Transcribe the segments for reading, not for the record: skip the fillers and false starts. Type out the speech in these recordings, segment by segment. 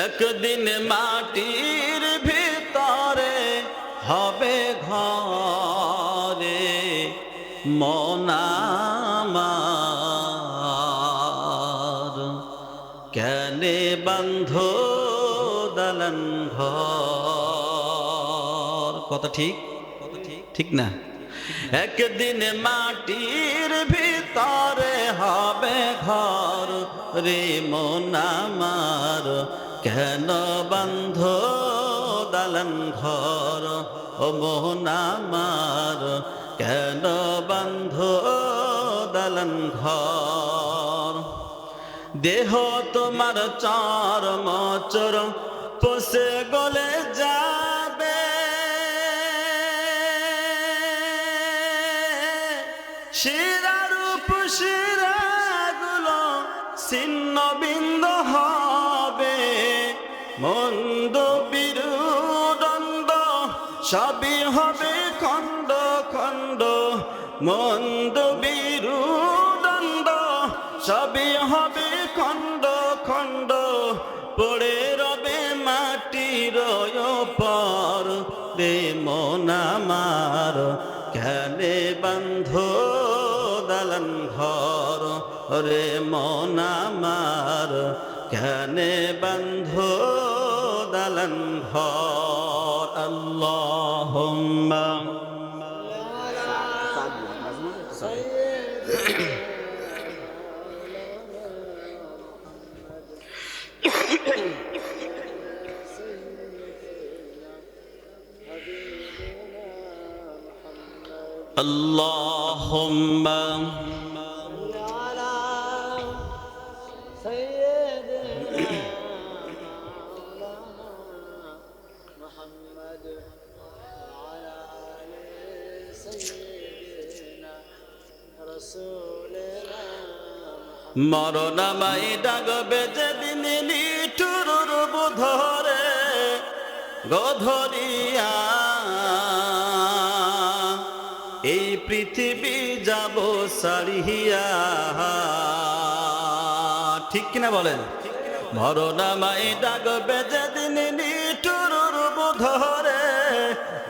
একদিন মাটির ভিতরে হবে ঘরে মন আমার, কেনে বন্ধ দালান ঘর। কথা ঠিক? ঠিক না? একদিন মাটির ভিতরে হবে ঘর রে মন আমার, কেন বন্ধ দালান ঘর ও মন আমার, কেন বন্ধ দালান ঘর। দেহ তোমার চরম চরম পচে গলে যাবে, শিরার উপশিরাগুলো ছিন্ন বিন্দ হবে, মন্দ বিরুদণ্ড সবই হবে খণ্ড খণ্ড, মন্দ বিরুদণ্ড সবই হবে খণ্ড খণ্ড, পড়ে রবে মাটির পর রে মন আমার, কেনে বন্ধ দালান ঘর রে মন আমার, কেনে বন্ধ দালান ঘর। আল্লাহুম্মা اللهم على سيدنا محمد وعلى آل سيدنا رسولنا মরণামাই ডাকবে যেদিন নিঠুর বুধরে গধরিয়া, এই পৃথিবী যাব সারিয়া। ঠিক কিনা বলেন? মরণামাই ডাকবে যেদিন নিঠুর বুধরে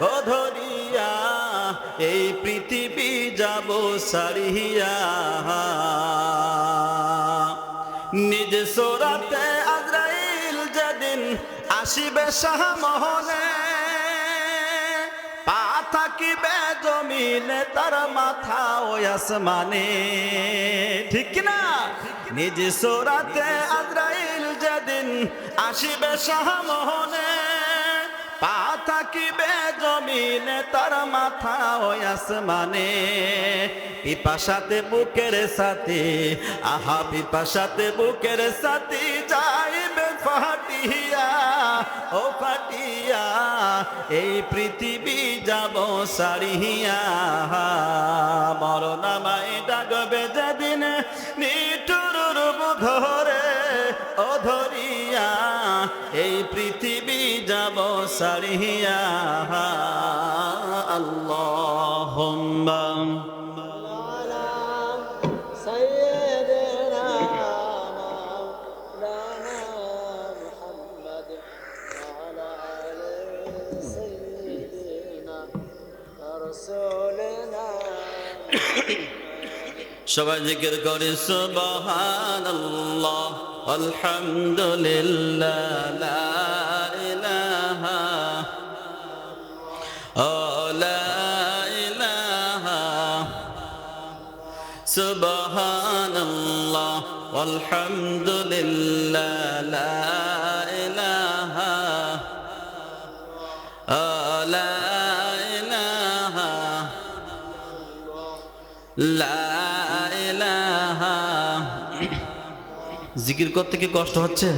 গধরিয়া, এই পৃথিবী যাব সারিয়া। নিজ সোরাতে আজরাইল যেদিন আসিবে সামনে, পা থাকিবে জমিনে তার মাথা ওই আসমানে। ঠিক না? নিজ সোরাতে আজরাইল যেদিন আসিবে সামনে, পা থাকিবে জমিনে তার মাথা ওই আসমানে। পিপাসাতে বুকের সাথে, আহা পিপাসাতে বুকের সাথে যাইবে ফাটিয়া ও ফাটিয়া, এই পৃথিবী যাব সারিয়া। মরণামাই ডাকবে যেদিন নিঠুর বুধরে ও ধরিয়া, এই পৃথিবী যাব সারিয়া। আল্লাহুম্মা على سيدنا مولانا محمد وعلى آل سيدنا رسولنا সবাই জিকির করে সুবহানাল্লাহ আলহামদুলিল্লাহ লা ইলাহা লা ইলাহা, সুবহানাল্লাহ আলহামদুলিল্লাহ লা ইলাহা লা ইলাহা লা ইলাহা। জিকির করতে কি কষ্ট হচ্ছে?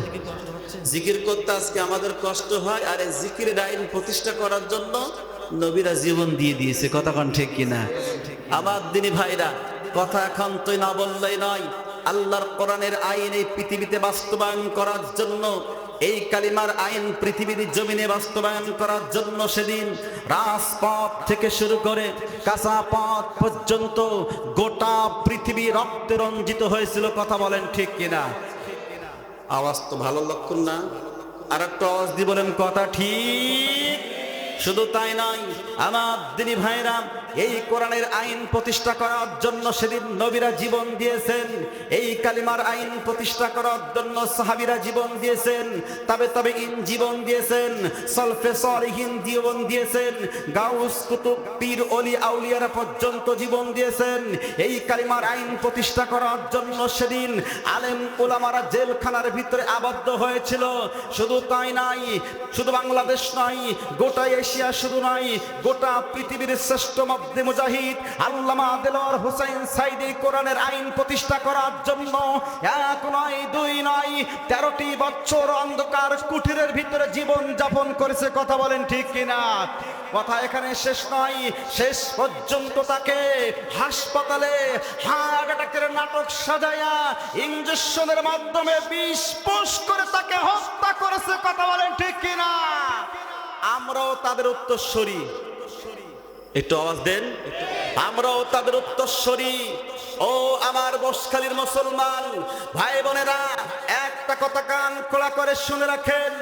জিকির করতে আজকে আমাদের কষ্ট হয়, আর এই জিকিরের আইন প্রতিষ্ঠা করার জন্য নবীরা জীবন দিয়ে দিয়েছে। কথা কোন ঠিক কিনা? আমার দিনী ভাইরা, কথা এখন তুই না বললেই নয়। আল্লাহর কোরআনের আইন এই পৃথিবীতে বাস্তবায়ন করার জন্য, এই কালিমার আইন পৃথিবীর জমিনে বাস্তবায়ন করার জন্য সেদিন রাজপথ থেকে শুরু করে কাঁচা পথ পর্যন্ত গোটা পৃথিবী রক্তে রঞ্জিত হয়েছিল। কথা বলেন ঠিক কিনা? আওয়াজ তো ভালো লক্ষণ না? আর একটা আওয়াজ দিয়ে বলেন কথা ঠিক। শুধু তাই নয় আমার দিনী ভাইরা, এই কোরআনের আইন প্রতিষ্ঠা করার জন্য সেদিন নবীরা জীবন দিয়েছেন, এই কালিমার আইন প্রতিষ্ঠা করার জন্য সাহাবীরা জীবন দিয়েছেন, তবে জীবন দিয়েছেন, সলফে সালিহিন জীবন দিয়েছেন, গাউস কুতুব পীর ওলি আউলিয়ারা পর্যন্ত জীবন দিয়েছেন। এই কালিমার আইন প্রতিষ্ঠা করার জন্য সেদিন আলেম ওলামারা জেলখানার ভিতরে আবদ্ধ হয়েছিল। শুধু তাই নাই, শুধু বাংলাদেশ নয়, গোটা এশিয়া শুধু নয়, গোটা পৃথিবীর শ্রেষ্ঠ মধ্যে মুজাহিদ আল্লামা দেলোয়ার হোসেন সাইদি কোরআনের আইন প্রতিষ্ঠা করার জন্য এক নয় দুই নয় 13টি বছর অন্ধকার কুঠিরের ভিতরে জীবন যাপন করেছে। কথা বলেন ঠিক কিনা? কথা এখানে শেষ নয়, শেষ পর্যন্ত তাকে হাসপাতালে হার্ট অ্যাটাকের নাটক সাজায়া ইঞ্জেকশনের মাধ্যমে বিষ পুশ করে তাকে হত্যা করেছে। কথা বলেন ঠিক কিনা? আমরাও তাদের উত্তরসূরি। একটু আওয়াজ দেন, আমরাও তাদের উত্তরসূরি। ও আমার বসখালীর মুসলমান ভাই বোনেরা, একটা কথা কান খোলা করে শুনে রাখেন,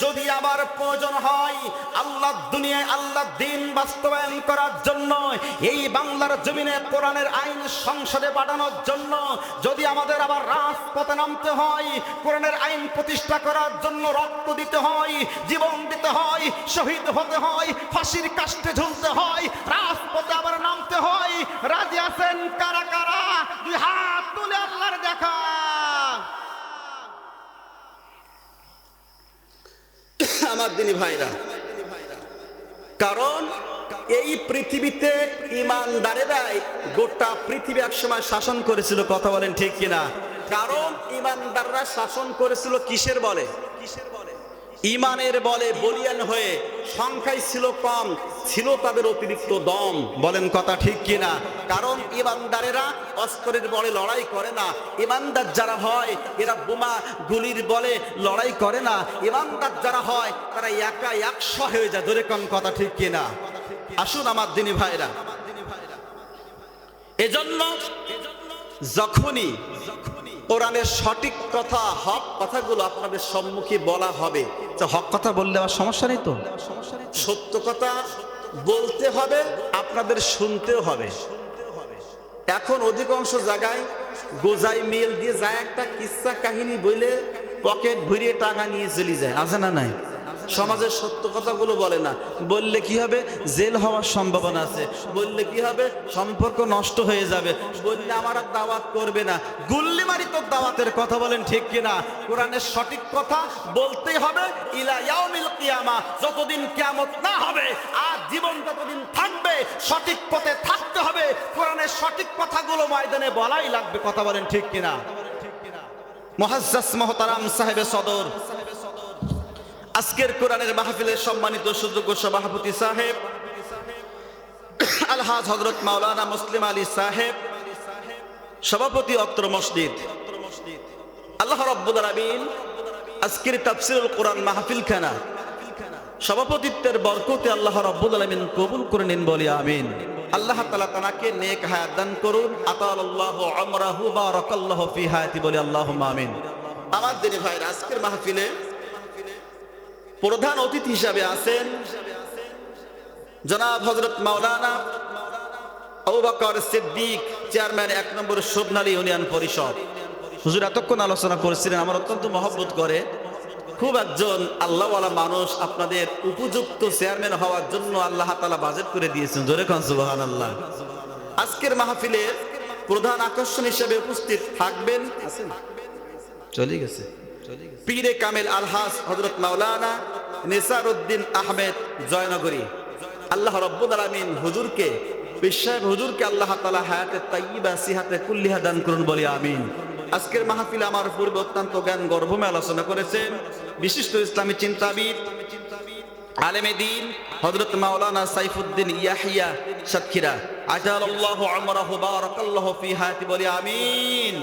যদি আবার প্রয়োজন হয় আল্লাহর দুনিয়ায় আল্লাহর দ্বীন বাস্তবায়ন করার জন্য, এই বাংলার জমিনে কোরআনের আইন সংসদে পাঠানোর জন্য যদি আমাদের আবার রাজপথে নামতে হয়, কোরআনের আইন প্রতিষ্ঠা করার জন্য রক্ত দিতে হয়, জীবন দিতে হয়, শহীদ হতে হয়, ফাঁসির কাষ্ঠে ঝুলতে হয়, রাজপথে আবার নামতে হয়, রাজি আছেন কারা কারা? দুই হাত তুলে আল্লাহর দেখা। আমার দিনী ভাইরা, কারণ এই পৃথিবীতে ইমানদারেরাই গোটা পৃথিবী একসময় শাসন করেছিল। কথা বলেন ঠিক কিনা? কারণ ইমানদাররা শাসন করেছিল কিসের বলে? ইমানের বলে বলিয়ান হয়ে। সংখ্যায় ছিল কম, ছিল তাদের অতিরিক্ত দম। বলেন কথা ঠিক কিনা? কারণ ইমানদারেরা অস্ত্রের বলে লড়াই করে না। ইমানদার যারা হয় এরা বোমা গুলির বলে লড়াই করে না। ইমানদার যারা হয় তারা একা 100 হয়ে যায়। ধরে কোন কথা ঠিক কিনা? আসুন আমার দিনী ভাইরা, এজন্য যখনই কোরআনের সঠিক কথা, হক কথাগুলো আপনাদের সম্মুখে বলা হবে, হক কথা বললে আমার সমস্যা নেই তো? সত্য কথা বলতে হবে, আপনাদের শুনতেও হবে। এখন অধিকাংশ জায়গায় গোজাই মেল দিয়ে যায়, একটা কিচ্ছা কাহিনী বলে পকেট ভরিয়ে টাকা নিয়ে চলে যায়। আছে না নাই? সমাজের সত্য কথাগুলো বলে না। বললে কি হবে? জেল হওয়ার সম্ভাবনা আছে। বললে কি হবে? সম্পর্ক নষ্ট হয়ে যাবে। বললে আমার আর দাওয়াত করবে না। গুল্লি মারি তোর দাওয়াতের। কথা বলেন ঠিক কিনা? কোরআনের সঠিক কথা বলতেই হবে ইলা ইয়াউমিল কিয়ামা। যতদিন কিয়ামত না হবে আর জীবন যতদিন থাকবে সঠিক পথে থাকতে হবে। কোরআনের সঠিক কথাগুলো ময়দানে বলাই লাগবে। কথা বলেন ঠিক কিনা? মুআজ্জাজ মুহতারাম সাহেবে সদর, আজকের কোরআনের মাহফিলের সম্মানিত সুযোগ্য সভাপতি সাহেব আলহাজ হযরত মাওলানা মুসলিম আলী সাহেব, সভাপতি অত্র মসজিদ, আল্লাহ রাব্বুল আলামিন আজকের তাফসীরুল কোরআন মাহফিলখানা সভাপতিত্বের বরকতে আল্লাহ রাব্বুল আলামিন কবুল করে নিন, বলি আমিন। আল্লাহ তাআলা তাকে নেক হায়াত দান করুন। আতালাল্লাহু আমরাহু বারাকাল্লাহু ফি হায়াতি, বলি আল্লাহুম্মা আমিন। আমার দিনী ভাইরা, আজকের মাহফিলে প্রধান অতিথি হিসাবে আছেন জনাব হযরত মাওলানা আবু বকর সিদ্দিক, চেয়ারম্যান 1 নম্বর শোভনালী ইউনিয়ন পরিষদ। হুজুর এতক্ষণ আলোচনা করেছিলেন, আমার অত্যন্ত মহব্বত করে। খুব একজন আল্লাহওয়ালা মানুষ, আপনাদের উপযুক্ত চেয়ারম্যান হওয়ার জন্য আল্লাহ তাআলা বাজেট করে দিয়েছেন। জোরে কোন সুবহানাল্লাহ। আজকের মাহফিলের প্রধান আকর্ষণ হিসেবে উপস্থিত থাকবেন, চলে গেছে পীরে কামেল আলহাজ হযরত মাওলানা নিসারউদ্দিন আহমেদ জয়নগরী। আল্লাহ রাব্বুল আলামিন হুজুরকে, পীর সাহেব হুজুরকে আল্লাহ তাআলা হায়াতে তাইয়্যিবা সিহাতে কুল্লিহা দান করুন, বলি আমিন। আজকের মাহফিলে আমার পূর্বে অত্যন্ত জ্ঞান গর্ভময় আলোচনা করেছেন বিশিষ্ট ইসলামী চিন্তাবিদ আলেমে দ্বীন হযরত মাওলানা সাইফুদ্দিন ইয়াহিয়া সাতক্ষীরা, আজালাল্লাহু আমরাহু বারাকাল্লাহু ফি হায়াতি, বলি আমিন।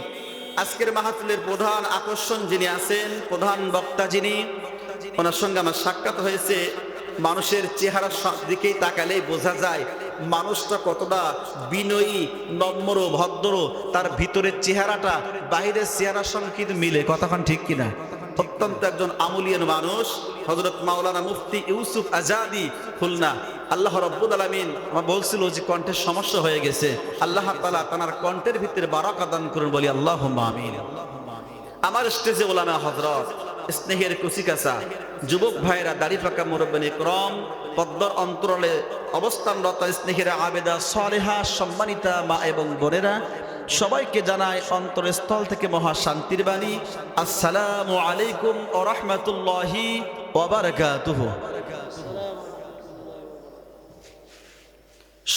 আজকের মাহফিলের প্রধান আকর্ষণ যিনি আছেন, প্রধান বক্তা যিনি, ওনার সঙ্গে আমার সাক্ষাৎ হয়েছে। মানুষের চেহারার দিকেই তাকালেই বোঝা যায় মানুষটা কতটা বিনয়ী, নম্র, ভদ্র। তার ভিতরের চেহারাটা বাহিরের চেহারার সঙ্গে কিন্তু মিলে। কতক্ষণ ঠিক কিনা? অত্যন্ত একজন আমুলিয়ান মানুষ, হযরত মাওলানা মুফতি ইউসুফ আজাদি খুলনা। আল্লাহ রাব্বুল আলামিন আমার বলছিল যে কণ্ঠের সমস্যা হয়ে গেছে, আল্লাহ তাআলা তার কণ্ঠের ভিতরে বারাকা দান করুন, বলি আল্লাহুম্মা আমিন। আমার স্টেজে ওলামা হযরত, স্নেহের কুচিকাচা যুবক ভাইরা, দাড়ি পাকা মুরব্বিন ইকরাম, পদ্মার অন্তরালে অবস্থানরত স্নেহের আবেদা সালেহা সম্মানিতা মা এবং বোনেরা, সবাইকে জানায় অন্তরস্থল থেকে মহা শান্তির বাণী, আসসালামু আলাইকুম ওয়া রাহমাতুল্লাহি ওয়া বারাকাতুহু।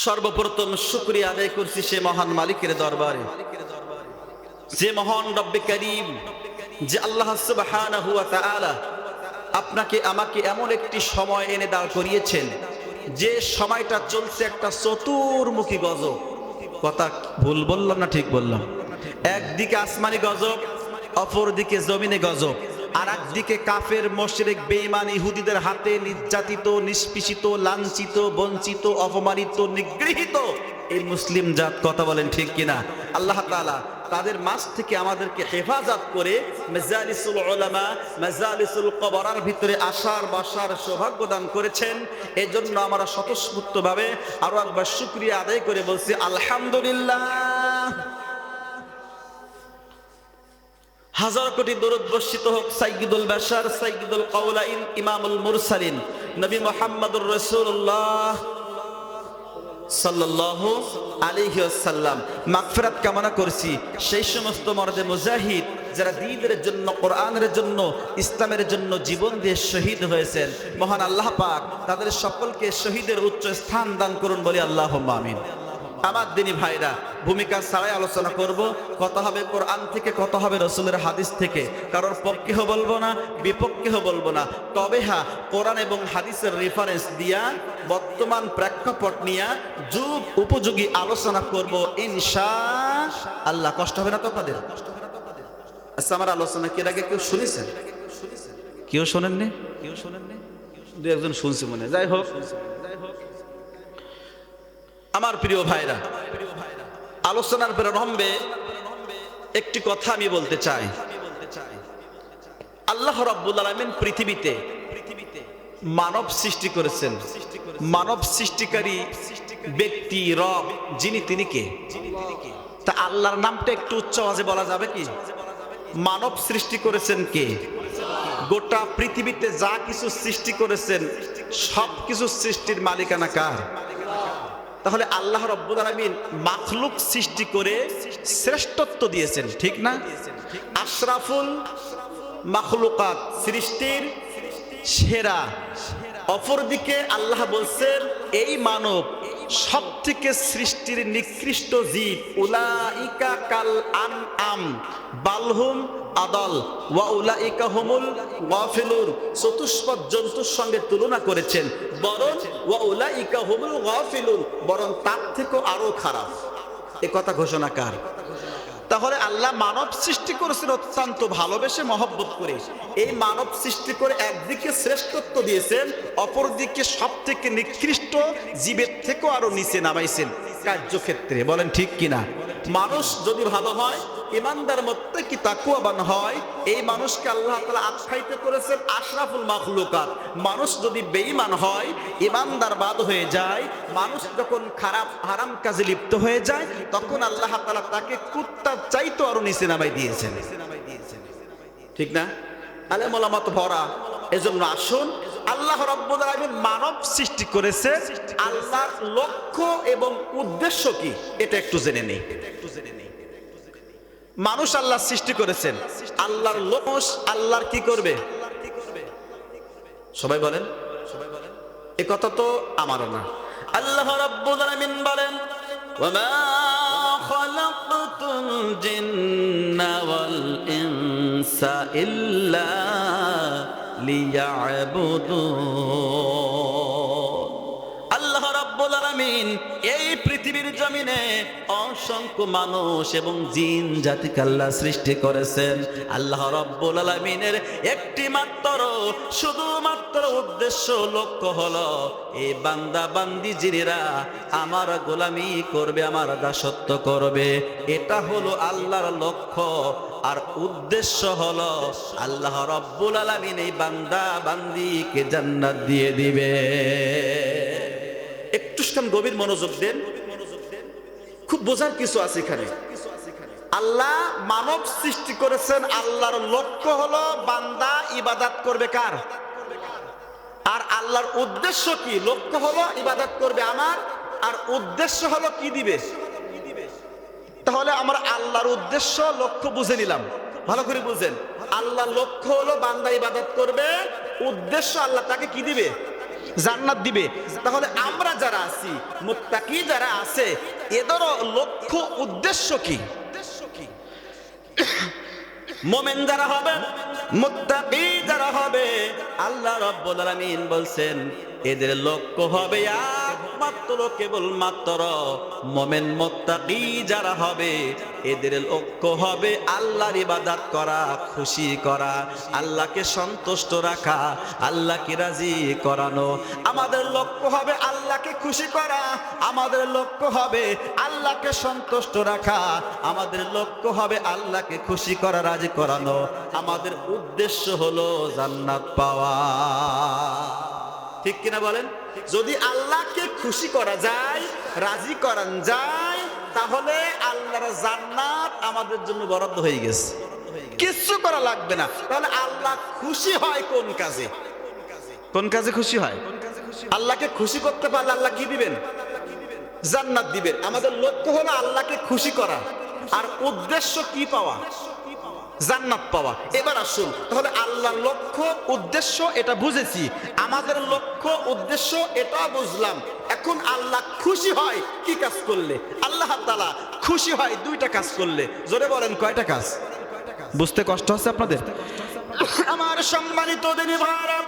সর্বপ্রথম শুকরিয়া আদায় করছি সে মহান মালিকের দরবারে, যে মহান রব্বে করিম, যে আল্লাহ সুবহানাহু ওয়া তাআলা আপনাকে আমাকে এমন একটি সময় এনে দাঁড় করিয়েছেন, যে সময়টা চলছে একটা চতুর্মুখী গজব। কথা ভুল বললাম না ঠিক বললাম? একদিকে আসমানি গজব, অপরদিকে জমিনে গজব, আর একদিকে কাফের মুশরিক বেঈমান ইহুদিদের হাতে নির্যাতিত, নিষ্পেষিত, লাঞ্ছিত, বঞ্চিত, অপমানিত, নিগৃহীত এই মুসলিম জাত। কথা বলেন ঠিক কিনা? আল্লাহ তাআলা তাদের মাঝ থেকে আমাদেরকে হেফাজত করে মাজালিসুল উলামা, মাজালিসুল কবরার ভিতরে আসার বসার সৌভাগ্য দান করেছেন। এই জন্য আমরা স্বতঃস্ফূর্তভাবে আরো একবার শুকরিয়া আদায় করে বলছি আলহামদুলিল্লাহ। হাজার কোটি দরুদ বর্ষিত হোক সাইয়্যিদুল বাশার, সাইয়্যিদুল কাওলাইন, ইমামুল মুরসালিন, নবী মুহাম্মদুর রাসূলুল্লাহ সাল্লাল্লাহু আলাইহি ওয়াসাল্লাম। মাগফিরাত কামনা করছি সেই সমস্ত মর্দে মুজাহিদ যারা দ্বীনের জন্য, কোরআনের জন্য, ইসলামের জন্য জীবন দিয়ে শহীদ হয়েছেন। মহান আল্লাহ পাক তাদের সকলকে শহীদের উচ্চ স্থান দান করুন, বলি আল্লাহুম্মা আমিন। আমার দিনী ভাইরা, ভূমিকা ছাড়াই আলোচনা করব। কথা হবে কোরআন থেকে, কথা হবে রাসূলের হাদিস থেকে। কারোর পক্ষেও বলবো না, বিপক্ষেও বলবো না। তবে হ্যাঁ, কোরআন এবং হাদিসের রেফারেন্স দিয়া বর্তমান প্রেক্ষাপট নিয়ে যুগ উপযোগী আলোচনা করব ইনশাআল্লাহ। কষ্ট হবে না তো আপনাদের? আচ্ছা, আমার আলোচনা কি এর আগে কেউ শুনেছেন? কেউ শোনেননি? দু একজন শুনছে মনে। যাই হোক, আমার প্রিয় ভাইরা, আলোচনার প্রারম্ভে একটি কথা আমি বলতে চাই। আল্লাহ রাব্বুল আলামিন পৃথিবীতে মানব সৃষ্টি করেছেন। মানব সৃষ্টিকারী ব্যক্তি রব যিনি, তিনি কে? তা আল্লাহর নামটা একটু উচ্চ আওয়াজে বলা যাবে কি? মানব সৃষ্টি করেছেন কে? গোটা পৃথিবীতে যা কিছু সৃষ্টি করেছেন সব কিছু সৃষ্টির মালিকানা কার? তাহলে আল্লাহ রাব্বুল আলামিন মাখলুক সৃষ্টি করে শ্রেষ্ঠত্ব দিয়েছেন, ঠিক না? আশরাফুল মাখলুকাত, সৃষ্টির সেরা। অপরদিকে আল্লাহ বলছেন এই মানব সবথেকে সৃষ্টির নিকৃষ্ট জীব। উলাইকা কাল আনআম বালহুম আদাল ওয়া উলাইকা হুমুল গাফিলুন। চতুষ্পদ জন্তুর সঙ্গে তুলনা করেছেন, বরং ওয়া উলাইকা হুমুল গাফিলুন, বরং তার থেকেও আরো খারাপ। এ কথা ঘোষণা কার? তাহলে আল্লাহ মানব সৃষ্টি করেছেন অত্যন্ত ভালোবেসে, মহব্বত করে। এই মানব সৃষ্টি করে একদিকে শ্রেষ্ঠত্ব দিয়েছেন, অপরদিকে সব থেকে নিকৃষ্ট জীবের থেকেও আরো নিচে নামাইছেন কার্যক্ষেত্রে। বলেন ঠিক কিনা? মানুষ যদি ভালো হয়, ইমানদার মুত্তাকি তাকওয়াবান হয়, এই মানুষকে আল্লাহ তাআলা আখ্যায়িত করেছেন আশরাফুল মাখলুকাত। মানুষ যদি বেঈমান হয়, ইমানদার বাদ হয়ে যায়, মানুষ যখন খারাপ হারাম কাজে লিপ্ত হয়ে যায়, তখন আল্লাহ তাআলা তাকে কুত্তার চাইতে আরো নিচে নামাই দিয়েছেন, ঠিক না? আলেম ওলামা তো ভরা। এজন্য আসুন, আল্লাহ রাব্বুল আলামিন মানব সৃষ্টি করেছে, আল্লাহর লক্ষ্য এবং উদ্দেশ্য কি এটা একটু জেনে নেই। মানুষ আল্লাহ সৃষ্টি করেছেন, আল্লাহর লক্ষ্য, আল্লাহর কি করবে? সবাই বলেন, এ কথা তো আমারও না। আল্লাহ রাব্বুল আলামিন বলেন, ওয়ামা খালাকতুল জিন্না ওয়াল ইনসা ইল্লা লিয়াবুদুন। আল্লাহ রাব্বুল আলামিন এই পৃথিবীর জমিনে অসংখ্য মানুষ এবং জিন জাতিকে আল্লাহ সৃষ্টি করেছেন। আল্লাহ রাব্বুল আলামিনের একটি মাত্র শুধুমাত্র উদ্দেশ্য লক্ষ্য হলো এই বান্দা বান্দি জিনেরা আমার গোলামি করবে, আমার দাসত্ব করবে। এটা হলো আল্লাহর লক্ষ্য আর উদ্দেশ্য হলো আল্লাহ রাব্বুল আলামিন এই বান্দা বান্দিকে জান্নাত দিয়ে দিবে। একটু গভীর মনোযোগ দেন, খুব বোঝার কিছু আছে এখানে। আল্লাহ মানব সৃষ্টি করেছেন, আল্লাহর লক্ষ্য হলো বান্দা ইবাদত করবে কার? আর আল্লাহর উদ্দেশ্য কি? লক্ষ্য হলো ইবাদত করবে আমার, আর উদ্দেশ্য হলো কি দিবে। তাহলে আমরা আল্লাহর উদ্দেশ্য লক্ষ্য বুঝে নিলাম, ভালো করে বুঝেন। আল্লাহর লক্ষ্য হলো বান্দা ইবাদত করবে, উদ্দেশ্য আল্লাহ তাকে কি দিবে? জান্নাত দিবে। তাহলে আমরা যারা আছি, মুত্তাকি যারা আছে, এদেরও লক্ষ্য উদ্দেশ্য কি? মুমিন যারা হবে, মুত্তাকি যারা হবে, আল্লাহ রাব্বুল আলামিন বলছেন এদের লক্ষ্য হবে একমাত্র কেবলমাত্র মুমিন মুত্তাকি যারা হবে এদের লক্ষ্য হবে আল্লাহর ইবাদত করা, খুশি করা, আল্লাহকে সন্তুষ্ট রাখা, আল্লাহকে রাজি করানো। আমাদের লক্ষ্য হবে আল্লাহকে খুশি করা, আমাদের লক্ষ্য হবে আল্লাহকে সন্তুষ্ট রাখা, আমাদের লক্ষ্য হবে আল্লাহকে খুশি করা, রাজি করানো। আমাদের উদ্দেশ্য হলো জান্নাত পাওয়া। ঠিক কিনা বলেন? যদি আল্লাহকে খুশি করা যায়, রাজি করান যায়, তাহলে আল্লাহর জান্নাত আমাদের জন্য বরাদ্দ হয়ে গেছে, কিচ্ছু করা লাগবে না। তাহলে আল্লাহ খুশি হয় কোন কাজে? কোন কাজে খুশি হয়? আল্লাহকে খুশি করতে পারলে আল্লাহ কি দিবেন? জান্নাত দিবেন। আমাদের লক্ষ্য হলো আল্লাহকে খুশি করা, আর উদ্দেশ্য কি পাওয়া? জান্নাত পাওয়া। এবার আসুন, তাহলে আল্লাহর লক্ষ্য উদ্দেশ্য এটা বুঝেছি, আমাদের লক্ষ্য উদ্দেশ্য এটাও বুঝলাম। এখন আল্লাহ খুশি হয় কি কাজ করলে? আল্লাহ তাআলা খুশি হয় দুইটা কাজ করলে। জোরে বলেন, কয়টা কাজ? বুঝতে কষ্ট হচ্ছে আপনাদের? আমার সম্মানিত দিনী ভাইরা,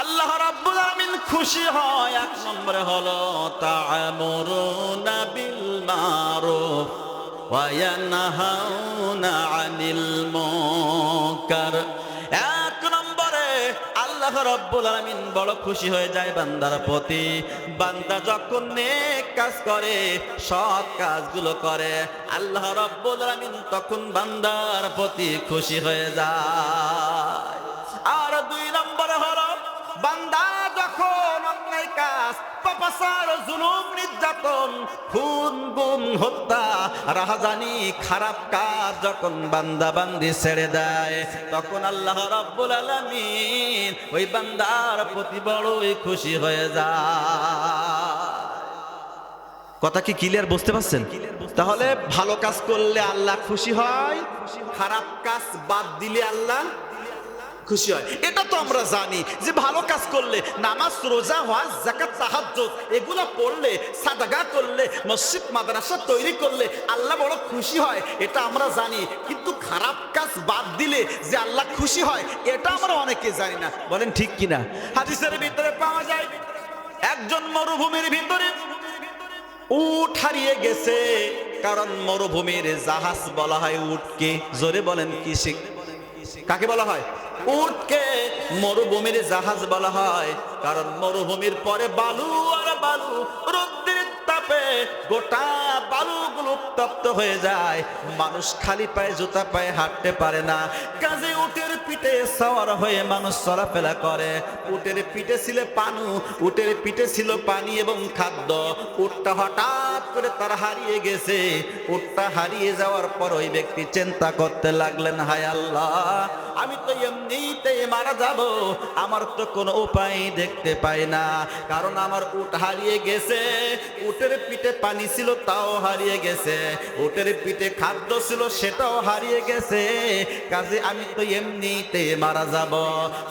আল্লাহ রাব্বুল আলামিন খুশি হয় এক নম্বরে হলো তা'মুরুনা বিল মারুফ ওয়া ইয়ানহাউনা আনিল মুনকার। এক নম্বরে আল্লাহ রাব্বুল আলামিন বড় খুশি হয়ে যায় বান্দার প্রতি। বান্দা যখন নেক কাজ করে, সৎ কাজগুলো করে, আল্লাহ রাব্বুল আলামিন তখন বান্দার প্রতি খুশি হয়ে যায়। আর দুই নম্বরে হলো বান্দা যখন অন্যায় কাজ, পাপাচার, জুলুম, নির্যাতন, খুন, গুম, হত্যা, রাহাজানি, খারাপ কাজ যখন বান্দা বান্দি ছেড়ে দেয়, তখন আল্লাহ রাব্বুল আলামিন ওই বান্দার প্রতি বড়ই খুশি হয়ে যায়। কথা কি ক্লিয়ার বুঝতে পারছেন? তাহলে ভালো কাজ করলে আল্লাহ খুশি হয়, খারাপ কাজ বাদ দিলে আল্লাহ খুশি হয়। এটা তো আমরা জানি যে ভালো কাজ করলে, নামাজ, রোজা, হজ, যাকাত, তাহাজ্জুদ এগুলো পড়লে, সাদাকা করলে, মসজিদ মাদ্রাসা তৈরি করলে আল্লাহ বড় খুশি হয়, এটা আমরা জানি। কিন্তু খারাপ কাজ বাদ দিলে যে আল্লাহ খুশি হয়, এটা আমরা অনেকে জানি না। বলেন ঠিক কিনা? হাদিসের ভিতরে পাওয়া যায় একজন মরুভূমির ভিতরে উট হারিয়ে গেছে। কারণ মরুভূমির জাহাজ বলা হয় উটকে। জোরে বলেন কি কাকে বলা হয়? উটকে মরুভূমির জাহাজ বলা হয়। কারণ মরুভূমির পরে বালু আর বালু, রোদ্রের তাপে গোটা বালুগুলো উত্তপ্ত হয়ে যায়, মানুষ খালি পায়ে জুতা পায়ে হাঁটতে পারে না। কাজে উটের পিঠে সওয়ার হয়ে মানুষ চলাফেরা করে। উটের পিঠে ছিল পানু, উটের পিঠে ছিল পানি এবং খাদ্য। উটটা হঠাৎ করে তার হারিয়ে গেছে। উটটা হারিয়ে যাওয়ার পর ওই ব্যক্তি চিন্তা করতে লাগলেন, হায় আল্লাহ, আমি তো এমনিতেই মারা যাব, আমার তো কোনো উপায় দেখতে পাই না। কারণ আমার উট হারিয়ে গেছে, উটের পিঠে পানি ছিল তাও হারিয়ে গেছে, উটের পিঠে খাদ্য ছিল সেটাও হারিয়ে গেছে। কাজে আমি তো এমনিতেই মারা যাব।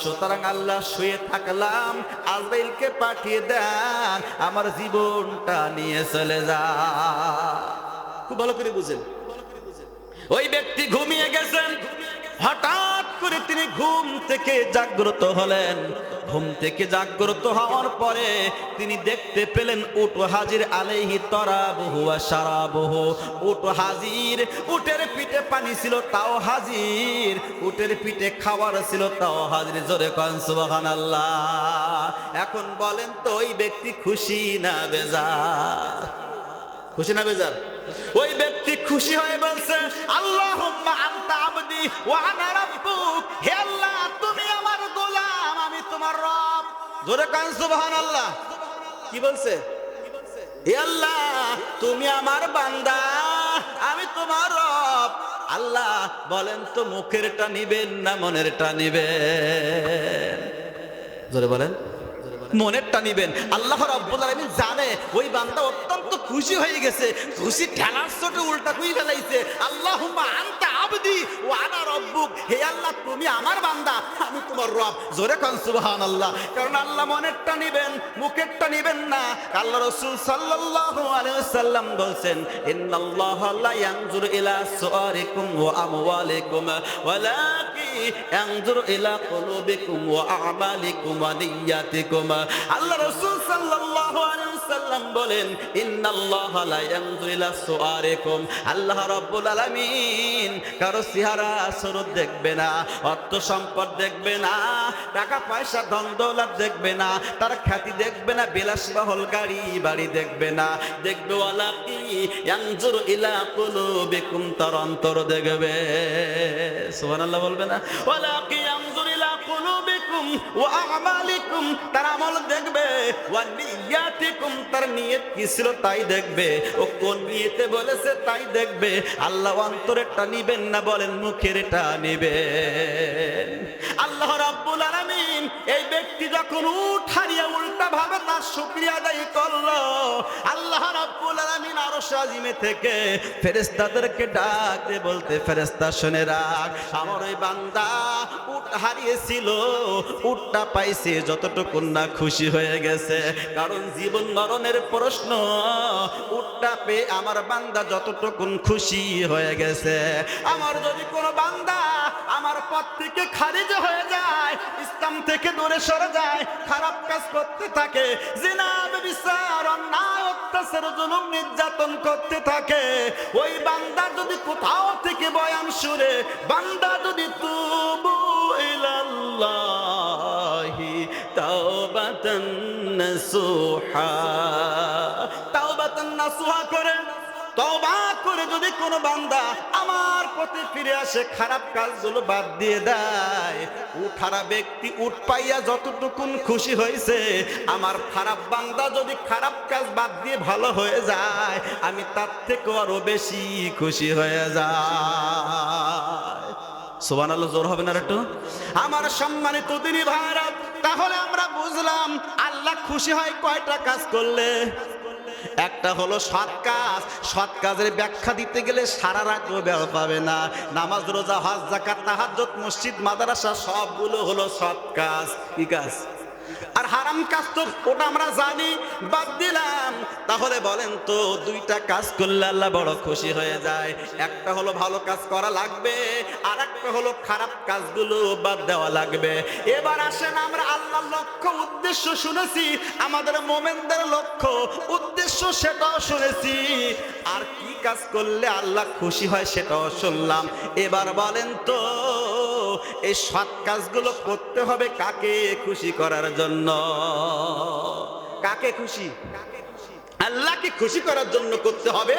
সুতরাং আল্লাহ, শুয়ে থাকলাম, আজরাইলকে পাঠিয়ে দেন, আমার জীবনটা নিয়ে চলে যা। খুব ভালো করে বুঝেন। ওই ব্যক্তি ঘুমিয়ে গেছেন, হঠাৎ করে তিনি ঘুম থেকে জাগ্রত হলেন। ঘুম থেকে জাগ্রত হওয়ার পরে তিনি দেখতে পেলেন উট হাজির আলাইহি তরাবুহু ওয়া শারাবুহু। উট হাজির, উটের পিঠে পানি ছিল তাও হাজির, উটের পিঠে খাবার ছিল তাও হাজির। জোরে কোন সুবহানাল্লাহ। এখন বলেন তো ওই ব্যক্তি খুশি না বেজার? খুশি না বেজার? ওই ব্যক্তি খুশি হয়ে বলছে আল্লাহুম্মা আনতা আবদি ওয়া আনা রাব্বুক, হে আল্লাহ তুমি আমার গোলাম আমি তোমার রব। জোরে কান সুবহানাল্লাহ। কি বলছে? হে আল্লাহ তুমি আমার বান্দা আমি তোমার রব। আল্লাহ বলেন তো মুখেরটা নিবেন না মনেরটা নিবেন? জোরে বলেন। মনেরটা নিবেন। আল্লাহ রাব্বুল আলামিন জানে ওই বান্দা অত্যন্ত খুশি হয়ে গেছে, খুশি ঠেলার চোটে উল্টা কই ফেলাইছে। আল্লাহুম্মা আনতা আবদি ওয়া আনা রাব্বুক, হে আল্লাহ তুমি আমার বান্দা আমি তোমার রব। জোরে কোন সুবহানাল্লাহ। কারণ আল্লাহ মনেরটা নিবেন মুখেরটা নিবেন না। আল্লাহ রাসূল সাল্লাল্লাহু আলাইহি ওয়াসাল্লাম বলেন ইন্নাল্লাহা লা ইয়ানজুরু ইলা সুআরিকুম ওয়া আমওয়ালিকুম ওয়ালাকিন ইয়ানজুরু ইলা কুলুবিকুম ওয়া আ'মালিকুম ওয়া নিয়্যাতিকুম। আল্লাহ রাসূল সাল্লাল্লাহু আলাইহি ওয়াসাল্লাম বলেন ইন্নাল্লাহা লা ইয়ানজুরু ইলা সুআরিকুম, আল্লাহ রাব্বুল আলামিন কারো চেহারা সুরত দেখবে না, অর্থ সম্পদ দেখবে না, টাকা পয়সা ধন দৌলত দেখবে না, তার খ্যাতি দেখবে না, বিলাসবহুল গাড়ি বাড়ি দেখবে না, দেখবে ওয়ালাকি ইয়ানজুরু ইলা কুলুবিকুম, তার অন্তর দেখবে। সুবহানাল্লাহ বলবে না? ওয়ালাকি ইয়ানজুরু ইলা কুলুবিকুম ওয়া আমালিকুম, তার আমল দেখবে, ওয়া নিয়াতিকুম, তার নিয়ত কি ছিল তাই দেখবে, ও কোন নিয়তে বলেছে তাই দেখবে। আল্লাহ অন্তরেরটা নিবেন না, বলেন মুখেরটা নিবেন। আল্লাহ রাব্বুল আলামিন এই ব্যক্তি যখন উট হারিয়ে উল্টা ভাবে তার শুকরিয়া আদায় করলো, আল্লাহ রাব্বুল আলামিন আরশ আজিমে থেকে ফেরেশতাদেরকে ডাক দিয়ে বলতে, ফেরেশতা শুনে রাখ, আমার ওই বান্দা উট হারিয়েছিল, উটটা পাইছে, যতটুকু না খুশি হয়ে গেছে। কারণ জীবন মরণের প্রশ্ন, উটটা পেয়ে আমার বান্দা যতটুকু খুশি হয়ে গেছে। আমার যদি কোনো বান্দা আমার পথ থেকে খারিজ হয়ে যায়, ইসলাম থেকে দূরে সরে যায়, খারাপ কাজ করতে থাকে, জিনা ব্যভিচার অন্যায় অত্যাচার জুলুম নির্যাতন করতে থাকে, ওই বান্দা যদি কোথাও থেকে বয়ান শুনে, বান্দা যদি তুবু ইলাল্লাহি তাওবাতান নাসুহা, তাওবাতান নাসুহা করে তওবা করে যদি কোনো বান্দা আমার পথে ফিরে আসে, খারাপ কাজগুলো বাদ দিয়ে দেয়, উঠারা ব্যক্তি উঠ পাইয়া যতটুকুন খুশি হয়েছে, আমার খারাপ বান্দা যদি খারাপ কাজ বাদ দিয়ে ভালো হয়ে যায়, আমি তার থেকে আরো বেশি খুশি হয়ে যায়। সুবহানাল্লাহ জোর হবে না একটু? আমার সম্মানিত দিনী ভাইরা, তাহলে আমরা বুঝলাম আল্লাহ খুশি হয় কয়টা কাজ করলে। একটা হলো সৎ কাজ। সৎ কাজের ব্যাখ্যা দিতে গেলে সারা রাতও বের পাবে না। নামাজ রোজা হজ যাকাত তাহাজ্জুদ মসজিদ মাদ্রাসা সবগুলো হলো সৎ কাজ। কি কাজ? আর হারাম কাজ তো ওটা আমরা জানি, বাদ দিলাম। তাহলে বলেন তো দুইটা কাজ করলে আল্লাহ বড় খুশি হয়ে যায়। একটা হলো ভালো কাজ করা লাগবে, আর একটা হলো খারাপ কাজগুলো বাদ দেওয়া লাগবে। এবার আসেন আমরা আল্লাহর লক্ষ্য উদ্দেশ্য শুনেছি, আমাদের মোমেনদের লক্ষ্য উদ্দেশ্য সেটাও শুনেছি, আর কি কাজ করলে আল্লাহ খুশি হয় সেটাও শুনলাম। এবার বলেন তো এই সৎ কাজগুলো করতে হবে কাকে খুশি করার জন্য? কাকে খুশি? আল্লাহকে খুশি করার জন্য করতে হবে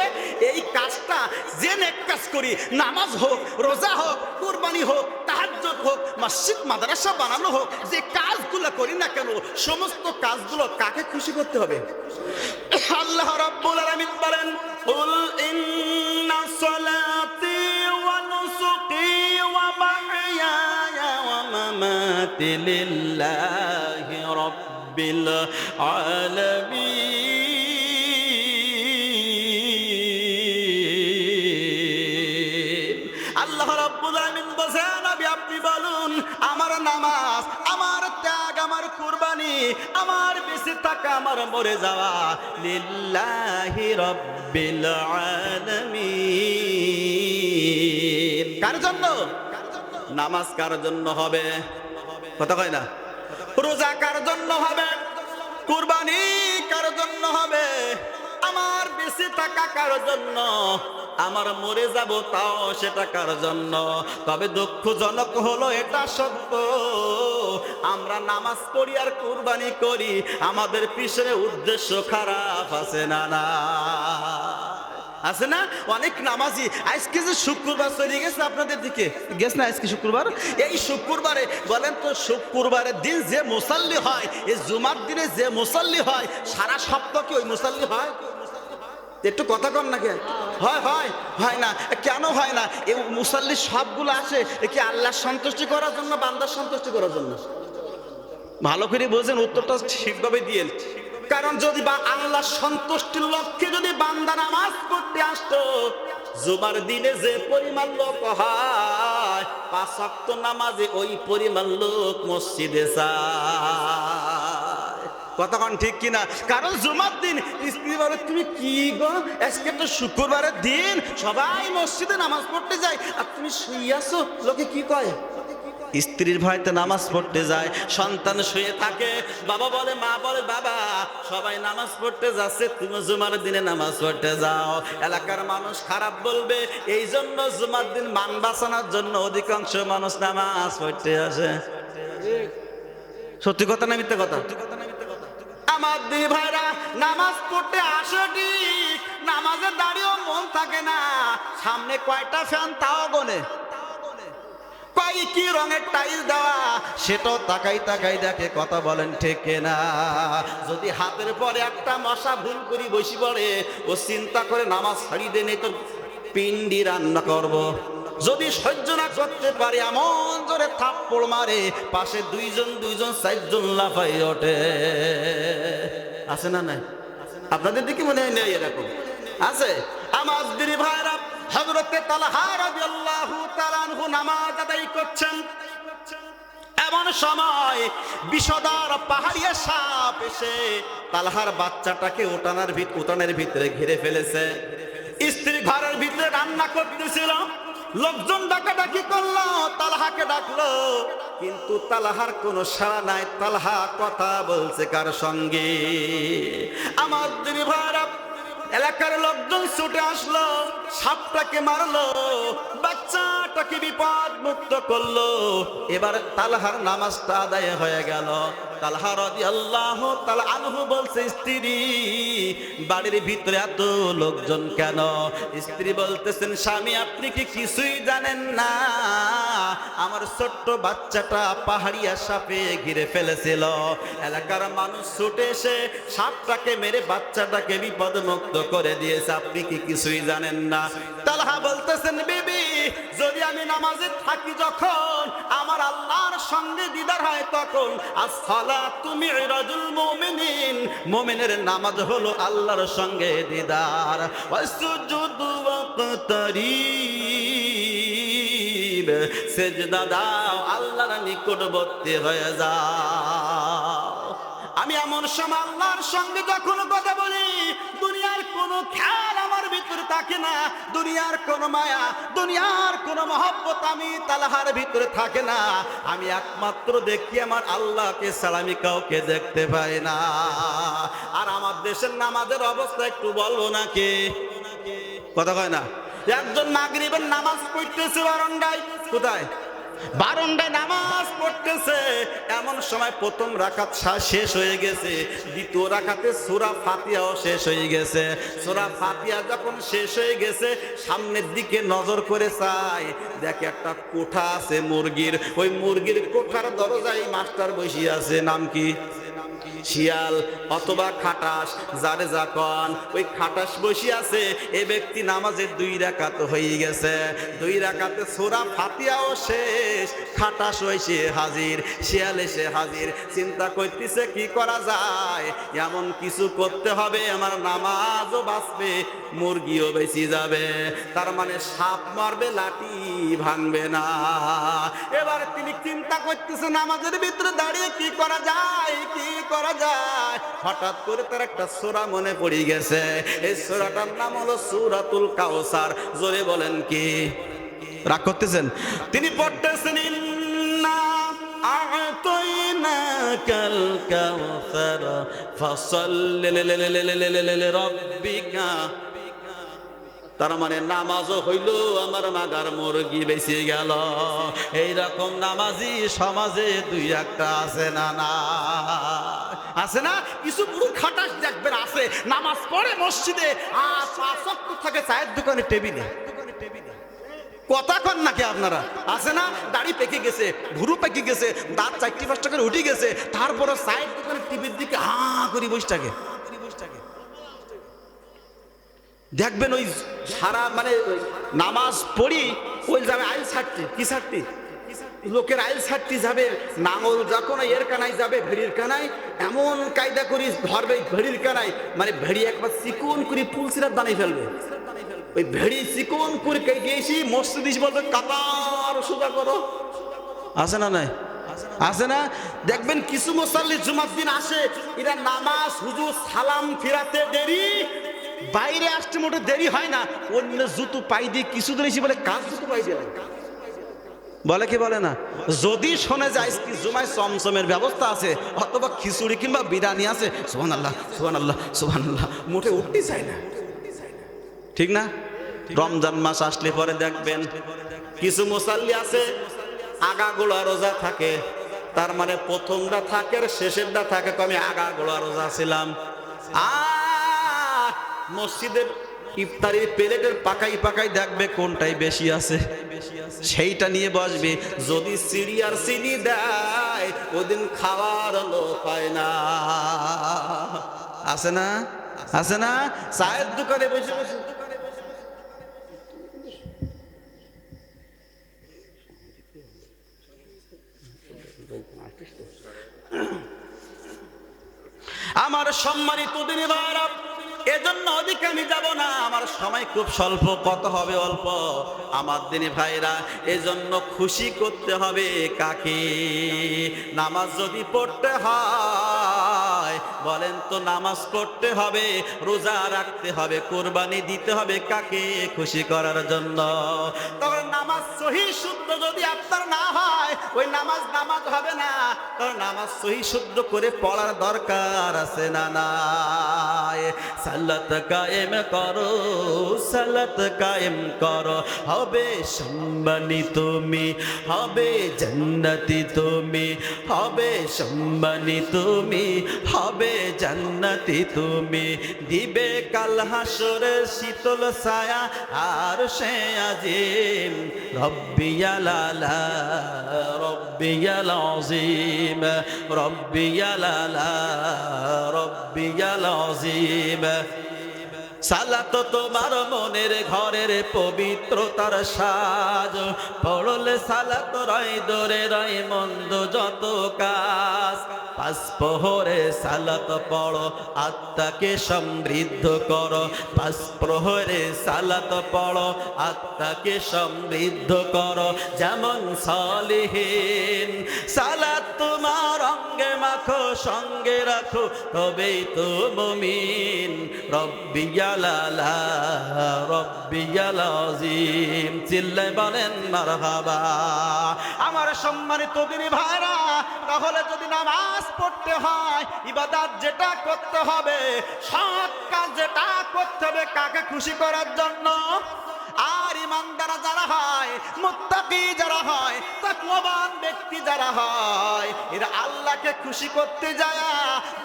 এই কাজটা। যে নেক কাজ করি, নামাজ হোক, রোজা হোক, কুরবানি হোক, তাহাজ্জুদ হোক, মসজিদ মাদ্রাসা বানানো হোক, যে কাজগুলো করি না কেন, সমস্ত কাজগুলো কাকে খুশি করতে হবে? আল্লাহ রাব্বুল আলামিন বলেন, কুল ইন্না সলাতি ওয়া নুসুকি ওয়া মাহইয়ায়া ওয়া মামাতি লিল্লাহি রাব্বিল আলামিন। আল্লাহ রাব্বুল আলামিন বলেন, নবী আপনি বলুন, আমার নামাজ, আমার ত্যাগ, আমার কুরবানি, আমার বেঁচে থাকা, আমার মরে যাওয়া লিল্লাহি রাব্বিল আলামিন। কার জন্য? নামাজ কার জন্য হবে? কথা কয় না? রোজা কার জন্য হবে? কুরবানি কার জন্য হবে? আমার বেঁচে থাকা কার জন্য? আমার মরে যাব তাও সেটা কার জন্য? তবে দুঃখজনক হলো এটা সত্য, আমরা নামাজ পড়ি আর কুরবানি করি, আমাদের পিছনে উদ্দেশ্য খারাপ আছে না? না আছে না? অনেক নামাজি আজকে যে শুক্রবার চলে গেছে আপনাদের দিকে, গেছে না আজকে শুক্রবার? এই শুক্রবারে বলেন তো, শুক্রবারের দিন যে মুসাল্লি হয়, এই জুমার দিনে যে মুসাল্লি হয়, সারা সপ্তাহ কি ওই মুসাল্লি হয়? একটু কথা কম না কেন? হয় হয় হয় না? কেন হয় না? এই মুসাল্লি সবগুলো আসে কি আল্লাহর সন্তুষ্টি করার জন্য, বান্দার সন্তুষ্টি করার জন্য? ভালো করে বোঝেন, উত্তরটা ঠিকভাবে দিয়েন। কারণ যদি বা আল্লাহর সন্তুষ্টির লক্ষ্যে যদি বান্দা নামাজ পড়তে আসতো, জুমার দিনে যে পরিমাণ লোক হয়, 5 ওয়াক্ত নামাজে ওই পরিমাণ লোক মসজিদে যায়। কতক্ষণ ঠিক কিনা? কারণ জুমার দিন স্ত্রী বলে, তুমি কি গো, আজকে তো শুক্রবারের দিন, সবাই মসজিদে নামাজ পড়তে যায়, আর তুমি শুয়ে আছো, লোকে কি কয়? স্ত্রীর ভয়তে নামাজ পড়তে যায়, সন্তান শুয়ে থাকে, বাবা বলে, মা বলে, বাবা সবাই নামাজ পড়তে যাচ্ছে, তুমি জুমার দিনে নামাজ পড়তে যাও। এলাকার মানুষ খারাপ বলবে, এই জন্য জুমার দিন মান বাঁচানোর জন্য অধিকাংশ মানুষ নামাজ পড়তে আসে। সত্যি কথা না মিথ্যে কথা? আমার দিদি ভাইরা নামাজ পড়তে আসে ঠিক, নামাজে দাঁড়িয়েও মন থাকে না, সামনে কয়টা ফ্যান তাও গোনে, কি রঙের টাইল দেওয়া সেটাও তাকাই তাকাই দেখে। কথা বলেন ঠিক না? যদি হাতের পরে একটা মশা ভুল করি বসি পড়ে, ও চিন্তা করে নামাজ ছাড়ি দেন, তো পিন্ডি রান্না করব। যদি সহ্য না করতে পারে, এমন জোরে থাপ্পড় মারে, পাশে দুইজন 4জন লাফাই ওঠে। আছে না? নাই? আপনাদের দিকে মনে হয় নেই এরকম? আছে। আমার দিদি ভাইরা, হযরতে তালহা রাদিয়াল্লাহু তাআলা আনহু নামাজ আদায় করছেন, এমন সময় বিষধর পাহাড়িয়া সাপ এসে তালহার বাচ্চাটাকে উঠানের ভিতরে ঘিরে ফেলেছে। স্ত্রী ঘরের ভিতরে রান্না করতেছিল, লোকজন ডাকাডাকি করলো, তালহাকে ডাকলো, কিন্তু তালহার কোনো সাড়া নাই। তালহা কথা বলছে কার সঙ্গে? আমার দিদি ভাইরা, এলাকার লোকজন ছুটে আসলো, সাপটাকে মারলো, বাচ্চাটাকে বিপদ মুক্ত করলো। এবার তালহার নামাজটা আদায় হয়ে গেল। তালহা রাদিয়াল্লাহু তাআলা আনহু বলছে, স্ত্রী বাড়ির ভিতরে এত লোকজন কেন? স্ত্রী বলতেছেন, স্বামী আপনি কি কিছুই জানেন না? আমার ছোট্ট বাচ্চাটা পাহাড়িয়া সাপে ঘিরে ফেলেছিল, এলাকার মানুষ ছুটে এসে সাপটাকে মেরে বাচ্চাটাকে বিপদ মুক্ত করে দিয়েছে, আপনি কি কিছুই জানেন না? তালহা বলতেছেন, বিবি যদি আমি নামাজে থাকি, যখন আমার আল্লাহর সঙ্গে দিদার হয়, তখন আসসালাতু মিরাজুল মুমিনিন, মুমিনের নামাজ হলো আল্লাহর সঙ্গে দিদার। ওয়াসজুদু ওয়াকতারিব, সেজদা দাও, আল্লাহর নিকটবর্তী হয়ে যাও। আমি এমন সময় আল্লাহর সঙ্গে যখন কথা বলি, দুনিয়ার কোনো খেয়াল আমার ভিতরে থাকে না, দুনিয়ার কোনো মায়া, দুনিয়ার কোনো মহব্বত আমি তালহার ভিতরে থাকে না। আমি একমাত্র দেখি আমার আল্লাহকে ছাড়া আমি কাউকে দেখতে পাই না। আর আমার দেশের নামাজের অবস্থা একটু বলবো নাকি? কথা কয় না? একজন মাগরিবের নামাজ পড়তেছে বারান্দায়, কোথায়? বারান্দায় নামাজ পড়তেছে, এমন সময় প্রথম রাকাত শেষ হয়ে গেছে, দ্বিতীয় রাকাতে সূরা ফাতিহাও শেষ হয়ে গেছে। সূরা ফাতিহা যখন শেষ হয়ে গেছে, সামনের দিকে নজর করে চায়, দেখে একটা কোঠা আছে মুরগির, ওই মুরগির কোঠার দরজায় মাস্টার বসে আছে। নাম কি? শিয়াল অথবা খাটাস, যারে যা কন, ওই খাটাস বসে আছে। এই ব্যক্তি নামাজের 2 রাকাত হয়ে গেছে, 2 রাকাতে সূরা ফাতিহাও শেষ, খাটাস এসে হাজির, শিয়াল এসে হাজির। চিন্তা করতেছে কি করা যায়, এমন কিছু করতে হবে আমার নামাজও বাঁচবে, মুরগিও বেঁচে যাবে। তার মানে সাপ মারবে, লাঠি ভাঙবে না। এবার তিনি চিন্তা করতেছে নামাজের ভিতরে দাঁড়িয়ে কি করা যায়, কি করা যায়। হঠাৎ করে তার একটা সূরা মনে পড়ে গেছে, এই সূরাটার নাম হলো সূরাতুল কাউসার। জোরে বলেন কি? রাগ করতেছেন? তিনি পড়তেছেন ইন্না আ'তাইনাকাল কাউসার ফাসাল্লি লিরাব্বিকা। তার মানে নামাজও হইল আমার মাগার মুরগি বেঁচে গেল। এইরকম নামাজি সমাজে দুই একটা আছে না? না আছে না? কিছু পুরো খাটাস দেখবেন আছে, নামাজ পড়ে মসজিদে আর 5 ওয়াক্ত থাকে চায়ের দোকানে টেবিলে। কথা কন নাকি আপনারা? আছে না? দাড়ি পেকে গেছে, ভুরু পেকে গেছে, দাঁত 4-5 করে উঠে গেছে, তারপরে চায়ের দোকানে টিভির দিকে করে বসে থাকে। দেখবেন ওই সারা মানে নামাজ পড়ি ওই যাবে আইল ছাড়তে, কি ছাড়তে? লোকের আইল ছাড়তে যাবে, নাঙল যখন এর কানায় যাবে ভেড়ির কানায়, এমন কায়দা করি ধরবে ভেড়ির কানায়, মানে ভেড়ি একবার চিকন করে পুলসিরাত বানিয়ে ফেলবে। ওই ভেড়ি চিকন করে কেটে এসে মসজিদ বলবে কাতার সোজা করো। আছে না? নাই আছে না? দেখবেন কিছু মুসাল্লি জুমার দিন আসে, এরা নামাজ হুজুর সালাম ফিরাতে দেরি, বাইরে আসতে মোটে দেরি হয় না, অন্য জুতো পাই দিয়ে কিছু দিন এসে বলে কাজ জুতো পাই দিয়ে বলে, কি বলে না? যদি শোনে যায় কি জুমায় চমচমের ব্যবস্থা আছে অথবা খিচুড়ি কিংবা বিরিয়ানি আছে, সুবহানাল্লাহ সুবহানাল্লাহ সুবহানাল্লাহ, মোটে উঠতে চায় না। ঠিক না? রমজান মাস আসলে পরে দেখবেন কিছু মুসাল্লি আছে আগাগোড়া রোজা থাকে, তার মানে প্রথমটা থাকে আর শেষেরটা থাকে। আমি আগাগোড়া রোজা ছিলাম, মসজিদের ইফতারির প্লেটের পাকাই পাকাই দেখবে কোনটাই বেশি আছে সেইটা নিয়ে বসবে। যদি চিড়ি আর চিনি দেয় ওদিন খাওয়ার লোক হয় না। আছে না? আছে না? চায়ের দোকানে বসে বসে আমার সম্মানিত দিনী ভাইরা, এজন্য ওদিকে আমি যাব না, আমার সময় খুব স্বল্প, কত হবে অল্প। আমার দিনী ভাইরা, এজন্য খুশি করতে হবে কাকে? নামাজ যদি পড়তে হয় বলেন তো, নামাজ পড়তে হবে, রোজা রাখতে হবে, কোরবানি দিতে হবে কাকে? খুশি করার জন্য। তবে নামাজ সহি শুদ্ধ যদি আপনার না হয় ওই নামাজ নামাজ হবে না। তবে নামাজ সহি শুদ্ধ করে পড়ার দরকার আছে না? নাই? সালাত কায়েম করো, সালাত কায়েম করো, হবে সম্মানিত তুমি, হবে জান্নাতি তুমি, হবে সম্মানিত তুমি, হবে জান্নাতি তুমি। দিবে কাল হাসরে শীতল ছায়া আর সে আজিম, রব্বিয়াল আলা রব্বিয়াল আযীম, রব্বিয়াল আলা রব্বিয়াল আযীম। সালাত তোমার মনের ঘরের পবিত্রতার সাজ, পড়লে সালাত রয় দরে রয় মন্দ যত কাজ। 5 প্রহরে সালাত পড়ো, আত্মাকে সমৃদ্ধ করো। 5 প্রহরে সালাত পড়ো, আত্মাকে সমৃদ্ধ করো। যেমন সালিহিন সালাত তোমার অঙ্গে মাখো, সঙ্গে রাখো, তবেই তো মুমিন। রব্বিয়াল আলা রব্বিয়াল আযীম, চিল্লায় বলেন মারহাবা। আমার সম্মানিত দিনী ভাইরা, তাহলে যদি নামাজ পড়তে হয়, ইবাদত যেটা করতে হবে, সৎ কাজ যেটা করতে হবে, কাকে খুশি করার জন্য? আর ইমানদার যারা হয়, মুত্তাকি যারা হয়, তাকওয়াবান ব্যক্তি যারা হয়, এরা আল্লাহকে খুশি করতে যায়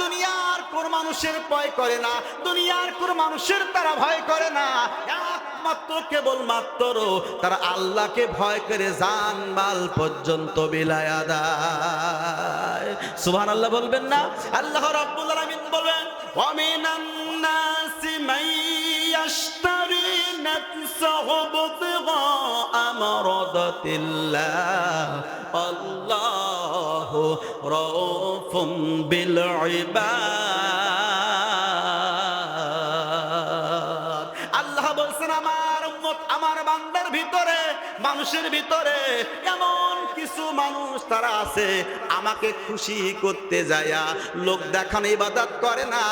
দুনিয়ার কোন মানুষের ভয় করে না, দুনিয়ার কোন মানুষের তারা ভয় করে না। একমাত্র কেবলমাত্র তারা আল্লাহকে ভয় করে জান মাল পর্যন্ত বিলায়া দেয়। সুবহানাল্লাহ বলবেন না? আল্লাহ রাব্বুল আলামিন বলেন, ওয়া মিনান নাসি মান ইয়াশতারি নাফসাহু ইবতিগা মারাদাতিল্লাহ, আল্লাহু রাউফুম বিল ইবাদ। আল্লাহ বলছেন, আমার উম্মত, আমার বান্দার ভিতর ভিতরে, মানুষের ভিতরে এমন কিছু মানুষ তারা আছে আমাকে খুশি করতে যায়া লোক দেখানো ইবাদত করে না,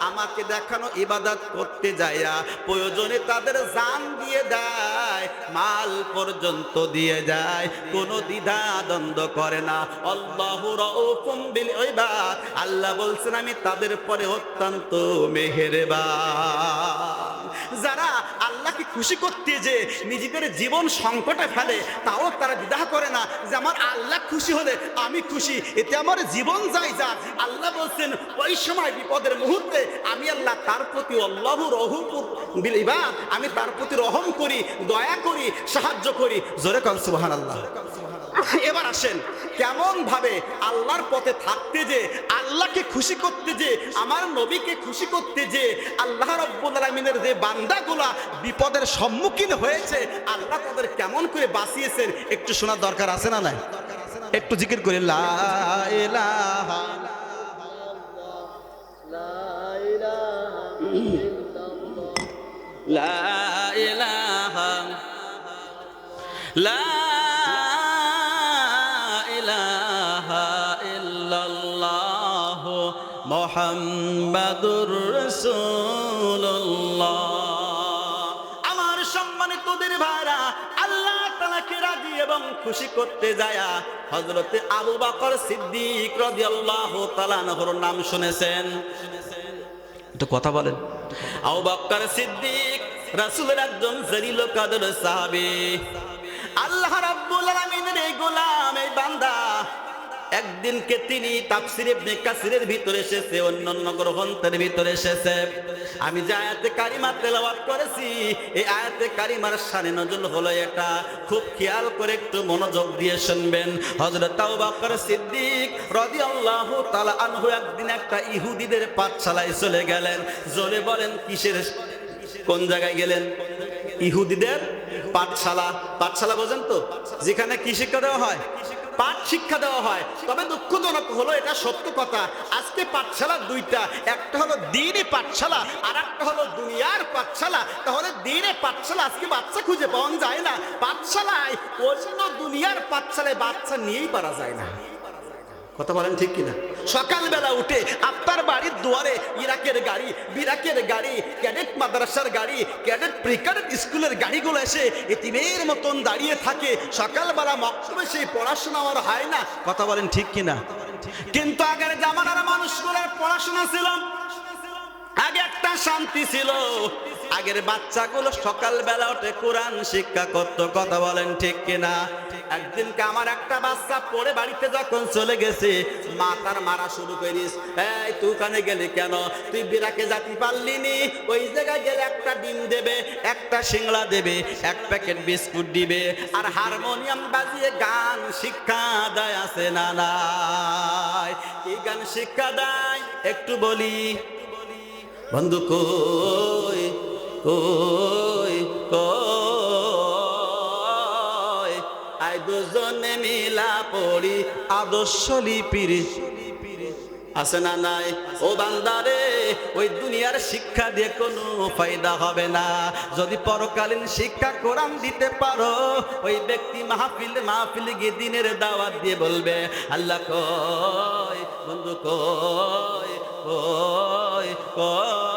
আমাকে দেখানো ইবাদত করতে যায়া প্রয়োজনে তাদের জান দিয়ে দেয়, মাল পর্যন্ত দিয়ে যায়, কোনো দ্বিধা দ্বন্দ্ব করে না। আল্লাহু রাউফুম বিল ইবাদ, আল্লাহ বলছেন আমি তাদের পরে অত্যন্ত মেহেরবান। যারা আল্লাহকে খুশি করতে যে নিজেদের জীবন সংকটে ফেলে, তাও তারা দ্বিধা করে না যে আমার আল্লাহ খুশি হলে আমি খুশি, এতে আমার জীবন যায় যা। আল্লাহ বলছেন ওই সময় বিপদের মুহূর্তে আমি আল্লাহ তার প্রতি আল্লাহু রাউফুম বিল ইবাদ, আমি তার প্রতি রহম করি, দয়া করি, সাহায্য করি। জোরে কান সুবহানাল্লাহ। এবার আসেন কেমন ভাবে আল্লাহর পথে থাকতে যে, আল্লাহকে খুশি করতে যে, আমার নবীকে খুশি করতে যে আল্লাহ রাব্বুল আলামিনের যে বান্দাগুলা বিপদের সম্মুখীন হয়েছে, আল্লাহ তাদের কেমন করে বাঁচিয়েছেন একটু শোনার দরকার আছে না নাই? একটু জিকির করে লা ইলাহা لا إله লা إلا الله ইলাহা ইল্লাল্লাহ মুহাম্মাদুর রাসূলুল্লাহ। আমার সম্মানিতদের ভাইরা, আল্লাহ তাআলাকে রাজি এবং খুশি করতে যায়া হযরতে আবু বকর সিদ্দিক রাদিয়াল্লাহু তাআলা আনহুর নাম শুনেছেন? একটু কথা বলেন। আবু বকর সিদ্দিক রাসূলের একজন জলিল কাদের সাহাবী। আল্লাহ রাব্বুল আলামিনের এই গোলাম, এই বান্দা, একদিনকে তিনি তাফসীর ইবনে কাসিরের ভিতরে এসেছে, অন্যান্য গ্রন্থের ভিতরে এসেছে। আমি যে আয়াতে কারিমা তেলাওয়াত করেছি, এই আয়াতে কারিমার শানে নজুল হলো এটা। খুব খেয়াল করে একটু মনোযোগ দিয়ে শুনবেন। হযরত আবু বকর সিদ্দিক রাদিয়াল্লাহু তাআলা আনহু একদিন একটা ইহুদিদের পাঠশালায় চলে গেলেন। জোরে বলেন কিসের, কোন জায়গায় গেলেন? ইহুদিদের পাঠশালা। পাঠশালা বোঝেন তো, যেখানে কি শিক্ষা দেওয়া হয়? পাঠ শিক্ষা দেওয়া হয়। তবে দুঃখজনক হলো, এটা সত্য কথা, আজকে পাঠশালা দুইটা, একটা হলো দ্বীনি পাঠশালা আর একটা হলো দুনিয়ার পাঠশালা। তাহলে দ্বীনি পাঠশালা আজকে বাচ্চা খুঁজে পাওয়া যায় না, পাঠশালায় অন্য দুনিয়ার পাঠশালায় বাচ্চা নিয়েই পারা যায় না। কথা বলেন ঠিক কিনা? সকালবেলা উঠে আপনার বাড়ির দুয়ারে ইরাকের গাড়ি, বিরাকের গাড়ি, ক্যাডেট মাদ্রাসার গাড়ি, ক্যাডেট প্রি ক্যাডেট স্কুলের গাড়িগুলো এসে এতিমের মতন দাঁড়িয়ে থাকে। সকালবেলা মক্তবে সেই পড়াশোনা আর হয় না। কথা বলেন ঠিক কিনা? কিন্তু আগের জামানার মানুষগুলোর পড়াশোনা ছিল, আগে একটা শান্তি ছিল। আগের বাচ্চাগুলো সকালবেলা উঠে কোরআন শিক্ষা করতো। কথা বলেন ঠিক কিনা? একদিনকে আমার একটা বাচ্চা পড়ে বাড়িতে যখন চলে গেছে, মা তার মারা শুরু করিস, এই তুই ওখানে গেলি কেন? তুই বিরাকে যেতে পারলি নি? ওই জায়গায় গেলে একটা ডিম দেবে, একটা সিংড়া দেবে, এক প্যাকেট বিস্কুট দিবে, আর হারমোনিয়াম বাজিয়ে গান শিক্ষা দেয় আছে না নাই? কি গান শিক্ষা দেয় একটু বলি বন্ধু? কই কই কই আই দুজনে মিলা পড়ি আদর্শ লিপির, আছে না নাই? ও বান্দারে, ওই দুনিয়ার শিক্ষা দিয়ে কোনো ফায়দা হবে না। যদি পরকালীন শিক্ষা কোরআন দিতে পারো, ওই ব্যক্তি মাহফিলে গিয়ে দিনের দাওয়াত দিয়ে বলবে, আল্লাহ কই বন্ধু কই কই কই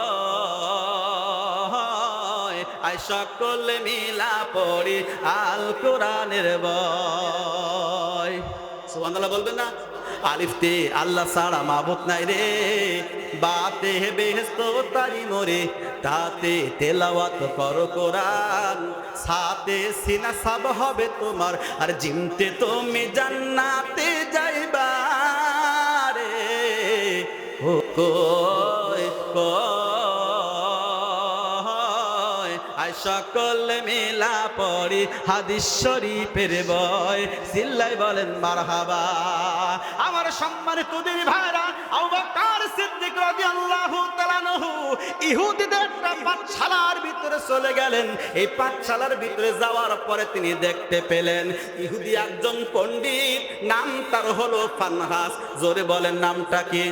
আই সকলে মিলা পড়ি আল কোরআনের বই। সুবহানাল্লাহ বলবেন না? আলিফতে আল্লাহ ছাড়া মাবুদ নাই রে, বাতে বেহেশত তারি মোরে, তাতে তেলাওয়াত করো কোরআন, সাথে সিনা সাব হবে তোমার, আর জিমতে তুমি জান্নাতে যাইবা রে। ও কই কই আই সকলে মিলা পড়ি হাদিস শরীফের বই। চিল্লাই বলেন মারহাবা। আমার সম্মানিত দিনী ভাইরা, আবু বকর সিদ্দিক রাদিয়াল্লাহু তাআলা আনহু ইহুদিদের একটা পাঠশালার ভিতরে চলে গেলেন। এই পাঠশালার ভিতরে যাওয়ার পরে তিনি দেখতে পেলেন ইহুদি একজন পণ্ডিত, নাম তার হলো ফানহাস। জোরে বলেন নামটা কি?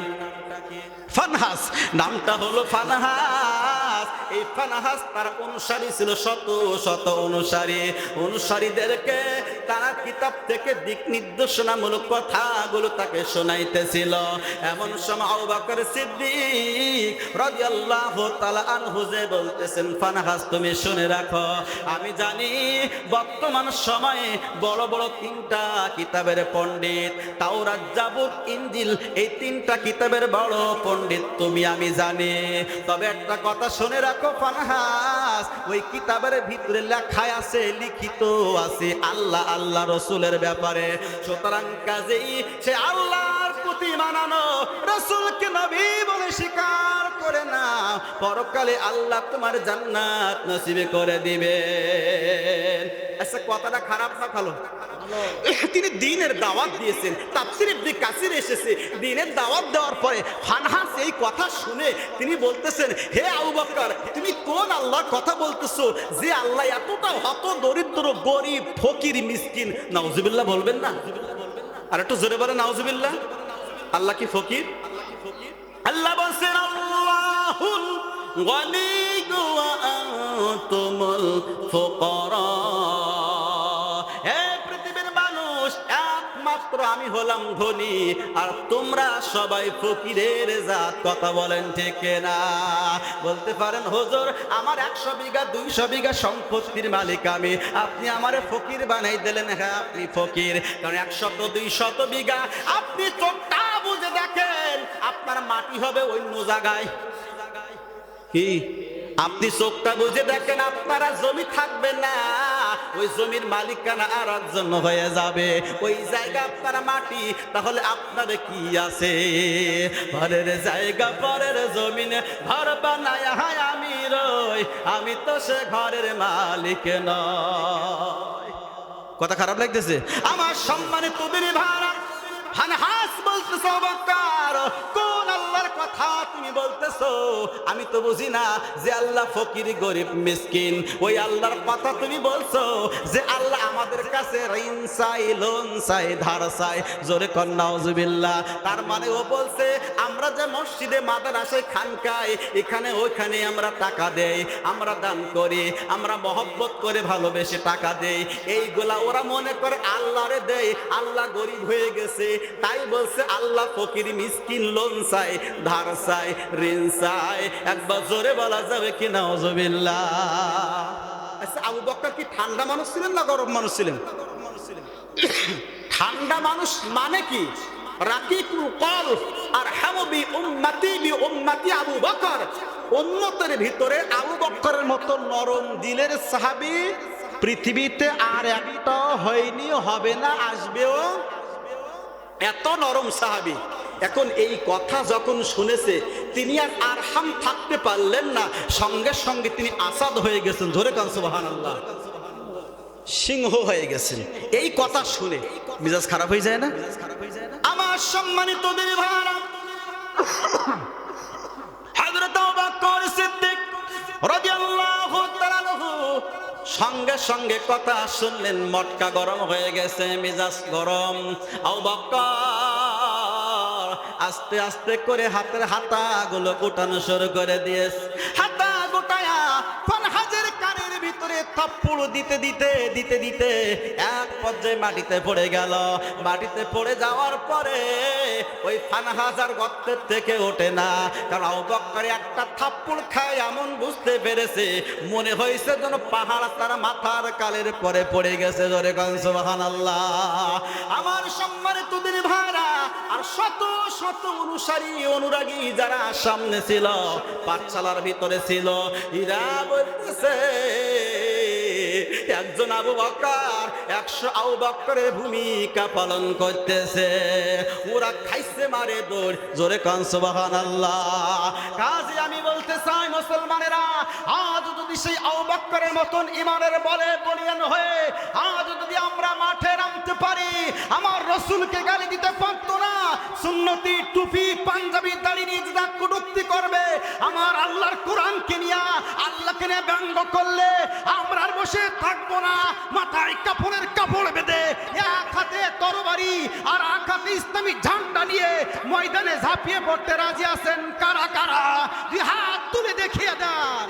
ফানহাস। নামটা হলো ফানহাস। এই ফানহাস তার অনুসারী ছিল, শত শত অনুসারীদেরকে তারা কিতাব থেকে দিক নির্দেশনামূলক কথাগুলো তাকে শোনাইতেছিল। এমন সময় আবু বকর সিদ্দিক রাদিয়াল্লাহু তাআলা আনহু যে বলতেছেন, ফানহাস তুমি শুনে রাখো, আমি জানি বর্তমান সময়ে বড় বড় তিনটা কিতাবের পণ্ডিত, তাওরাত, জাবুর, ইনজিল, এই তিনটা কিতাবের বড় পণ্ডিত তুমি, আমি জানি। তবে একটা কথা শুনে রাখো ফানহাস, ওই কিতাবের ভিতরে লেখা আছে, লিখিত আছে আল্লাহ রসুলের ব্যাপারে। সুতরাং কাজেই সে আল্লাহর প্রতি মানানো, রসুলকে নবী বলে স্বীকার করে না, পরকালে আল্লাহ তোমার জান্নাত নসিবে করে দিবেন। আচ্ছা, কথাটা খারাপ না ভালো? তিনি দ্বীনের দাওয়াত দিয়েছেন, তাফসীর ইবনে কাসির এসেছে, দ্বীনের দাওয়াত দেওয়ার পরে ফানহাস এই কথা শুনে তিনি বলতেছেন, হে আবু বকর, তুমি কোন আল্লাহর কথা বলতেছো যে আল্লাহ এতটা হত দরিদ্র, গরিব, ফকির, মিসকিন? নাউজুবিল্লাহ বলবেন না? আর একটু জোরে বলেন নাউজুবিল্লাহ। আল্লাহ কি ফকির? আল্লাহ বলছেন আল্লাহুল গনিয়্যু ওয়া আনতুমুল ফুকারা। হে পৃথিবীর মানুষ, একমাত্র আমি হলাম ধনী আর তোমরা সবাই ফকিরের জাত। কথা বলেন ঠিক না? বলতে পারেন হুজুর, আমার 100 বিঘা 200 বিঘা সম্পত্তির মালিক আমি, আপনি আমারে ফকির বানাই দিলেন। হ্যাঁ, আপনি ফকির, কারণ 100-200 বিঘা আপনি চোখটা বুঝে দেখেন, আপনার মাটি হবে অন্য জায়গায়। কি আপনি চোখটা বুঝে দেখেন, আপনারা জমি থাকবে না, ওই জমির মালিকানা আর একজন হয়ে যাবে, ওই জায়গা আপনারা মাটি। তাহলে আপনার কি আছে? ঘরের জায়গা পরের জমিনে ঘর বানায় হায় আমি রই, আমি তো সে ঘরের মালিক নয়। কথা খারাপ লাগতেছে? আমার সম্মানিত দিনী ভাইরা, ফানহাস বলতেছো, আবু বকর কোন আল্লাহর কথা তুমি বলতেছো? আমি তো বুঝি না যে আল্লাহ ফকির, গরিব, মিসকিন। ওই আল্লাহর কথা তুমি বলছো যে আল্লাহ আমাদের কাছে ঋণ চাই, লোন চাই, ধার চাই। জোরে কর নাউজুবিল্লাহ। তার মানে ও বলছে আমরা যে মসজিদে, মাদ্রাসায়, খানকায়, এখানে ওইখানে আমরা টাকা দেই, আমরা দান করি, আমরা মহব্বত করে ভালোবেসে টাকা দেই, এইগুলা ওরা মনে করে আল্লাহরে দেয়। আল্লাহ গরিব হয়ে গেছে, তাই বলছে আল্লাহ ফকির, মিসকিন, লোন চাই, ধার চাই, ঋণ চাই। একবার জোরে বলা যাবে কি নাউজুবিল্লাহ? আচ্ছা, আবু বকর কি ঠান্ডা মানুষ ছিলেন না গরম মানুষ ছিলেন? ঠান্ডা মানুষ মানে কি? রাকিকুল কলব আরহামু বি উম্মতি আবু বকর। উম্মতের ভিতরে আবু বকরের মতো নরম দিলের সাহাবী পৃথিবীতে আর একটা হয়নি, হবে না, আসবেও। এত নরম সাহাবী। এখন এই কথা যখন শুনেছে, তিনি আর আরহাম থাকতে পারলেন না, সঙ্গে সঙ্গে তিনি আসাদ হয়ে গেছেন। ধরে কান সুবহানাল্লাহ, সিংহ হয়ে গেছেন। এই কথা শুনে মিজাজ খারাপ হয়ে যায় না? আমার সম্মানিত দিনী ভাইরা, হযরত আবু বকর সিদ্দিক রাদিয়াল্লাহু তাআলা আনহু সঙ্গে সঙ্গে কথা শুনলেন, মটকা গরম হয়ে গেছে, মিজাজ গরম। আবু বকর আস্তে আস্তে করে হাতের হাতাগুলো গোটানো শুরু করে দিয়েছে। হাতা গোটায়া ফানহাজের কানের ভিতরে থাপ্পড় দিতে দিতে দিতে দিতে এক পর্যায়ে মাটিতে পড়ে গেল। মাটিতে পড়ে যাওয়ার পরে ওই ফানহাজার গর্তের থেকে ওঠে না, কারণ আবু বকর একটা থাপ্পড় খায় এমন বুঝতে পেরেছে, মনে হয়েছে যেন পাহাড় তার মাথার কালের পরে পড়ে গেছে। জোরে কান সুবহানাল্লাহ। আমার সম্মানিত দিনী ভাইরা, আর শত শত অনুসারী, অনুরাগী যারা সামনে ছিল, পাঠশালার ভিতরে ছিল, এরা বলতেছে একজন আবু বকর 100 আবু বকরের ভূমিকা পালন করতেছে। ওরা খাইছে মারে দৌড়। জোরে কান সুবহানাল্লাহ। কাজে আমি বলতে চাই মুসলমানেরা, আজ যদি সেই আবু বকরের মতন ইমানের বলে বলিয়ান হয়ে আজ যদি আমরা মাঠে নামতে পারি, আমার রাসূলকে গালি দিতে পারতো না। সুন্নতি টুপি পাঞ্জাবি দাড়ি নিয়ে যা কটূক্তি করবে, আমার আল্লাহর কোরআনকে নিয়ে, আল্লাহকে নিয়ে ব্যঙ্গ করলে আমরা বসে থাক রাখবো না, মাথায় কাপড়ের কাপড় বেঁধে এক হাতে তরবারি আর এক হাতে ইসলামী ঝান্ডা নিয়ে ময়দানে ঝাঁপিয়ে পড়তে রাজি আছেন কারা কারা? দুই হাত তুলে দেখিয়ে দেন।